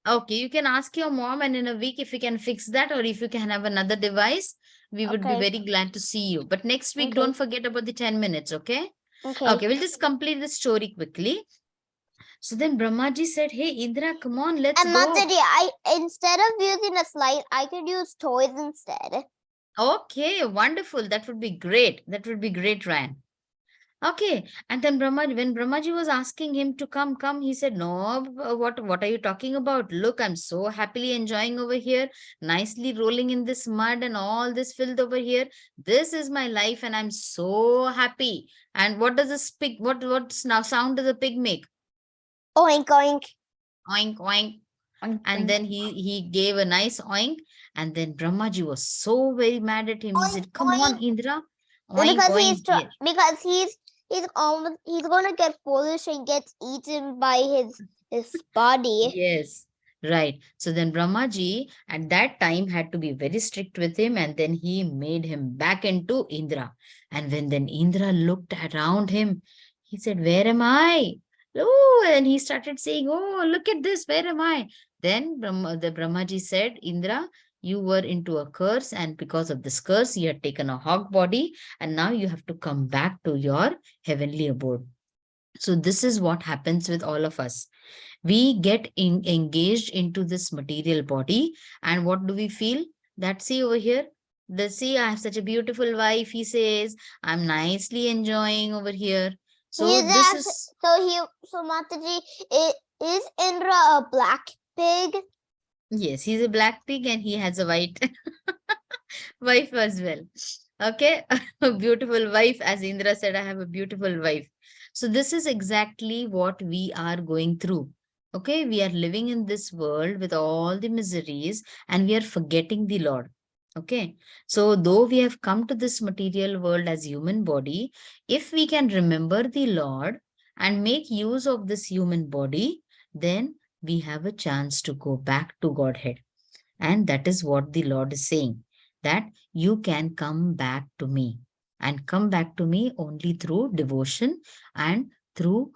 Okay, you can ask your mom, and in a week, if you can fix that, or if you can have another device, we would be Okay. very glad to see you. But next week, Okay. don't forget about the 10 minutes, okay? Okay. Okay, we'll just complete the story quickly. So then Brahmaji said, hey, Indra, come on, let's And go. Mataji, instead of using a slide, I could use toys instead. Okay, wonderful. That would be great. That would be great, Ryan. Okay, and then when Brahmaji was asking him to come, he said, no, what are you talking about? Look, I'm so happily enjoying over here, nicely rolling in this mud and all this filth over here. This is my life and I'm so happy. And what does this pig, what's now sound does a pig make? Oink, oink. Oink, oink. Oink, And oink. then he gave a nice oink. And then Brahmaji was so very mad at him. He Oink, said, come on, oink. Indra. Oink, Because oink. Yes. because he's gonna get foolish and gets eaten by his body. Yes, right. So then Brahmaji at that time had to be very strict with him, and then he made him back into Indra. And when then Indra looked around him, he said, where am I? Oh, and he started saying, oh, look at this, where am I? Then the Brahmaji said, Indra, you were into a curse, and because of this curse, you had taken a hog body, and now you have to come back to your heavenly abode. So this is what happens with all of us. We get engaged into this material body, and what do we feel? That, see over here, the see, I have such a beautiful wife, he says, I'm nicely enjoying over here. So this is, So Mataji, is Indra a black pig? yes, he's a black pig and he has a white wife as well. Okay, a beautiful wife. As Indra said, I have a beautiful wife. So this is exactly what we are going through. Okay, we are living in this world with all the miseries and we are forgetting the Lord. Okay, so though we have come to this material world as human body, if we can remember the Lord and make use of this human body, then we have a chance to go back to Godhead. And that is what the Lord is saying, that you can come back to me, and come back to me only through devotion and through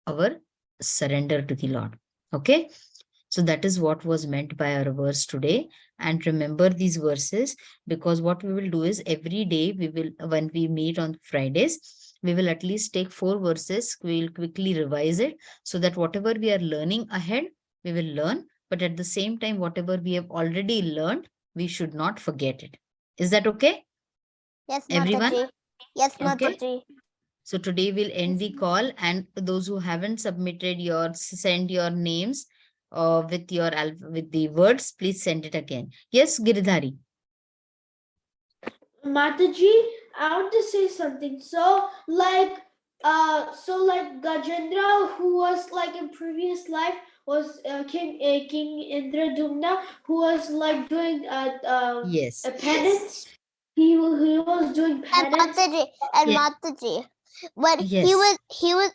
our surrender to the Lord. Okay. So that is what was meant by our verse today. And remember these verses, because what we will do is every day we will, when we meet on Fridays, we will at least take 4 verses. We will quickly revise it so that whatever we are learning ahead, we will learn. But at the same time, whatever we have already learned, we should not forget it. Is that okay? Yes, Everyone? Mataji. Yes, Okay. Mataji. So today we'll end the call, and those who haven't submitted send your names with with the words, please send it again. Yes, Giridhari. Mataji, I want to say something. So like Gajendra, who was like in previous life, was King Indradumna, who was like doing Yes. a penance. He was doing And penance. Yeah. Mataji. But Yes. he was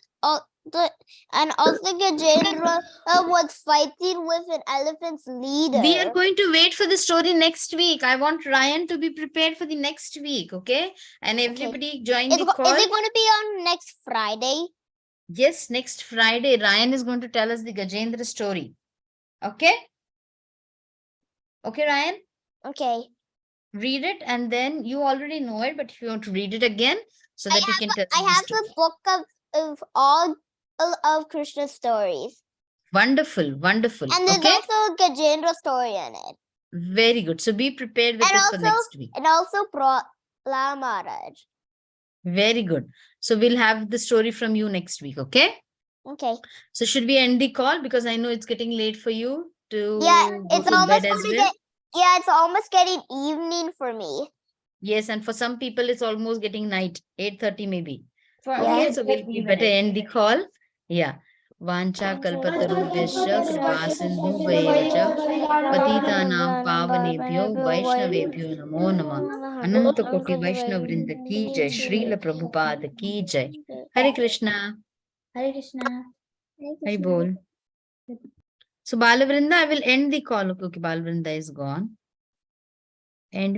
and also Gajendra was fighting with an elephant's leader. We are going to wait for the story next week. I want Ryan to be prepared for the next week, okay? And everybody join the call. Is it going to be on next Friday? Yes, next Friday, Ryan is going to tell us the Gajendra story. Okay? Okay, Ryan? Okay. Read it, and then you already know it, but if you want to read it again, so that you can tell I the have story. the book of all of Krishna's stories. Wonderful, wonderful. And there's Okay, also a Gajendra story in it. very good. So be prepared with And it for also, next week. and also Prahlad Maharaj. Very good. So we'll have the story from you next week, okay? Okay. So should we end the call, because I know it's getting late for you to Yeah, go it's to almost bed as going to well? get. Yeah, it's almost getting evening for me. Yes, and for some people it's almost getting night, 8:30 maybe. For Okay, us, so it's we better evening. end the call. Yeah. Vancha kalpatarubhyascha kripa sindhu vayevacha patitanam pavanebhyo vaishnavebhyo namo namah. Ananta Koti Vaishnav Vrinda ki jai, Srila Prabhupada ki jai. Hare Krishna. Hare Krishna. Hari Bol. So Balavrinda, I will end the call because Balavrinda is gone. And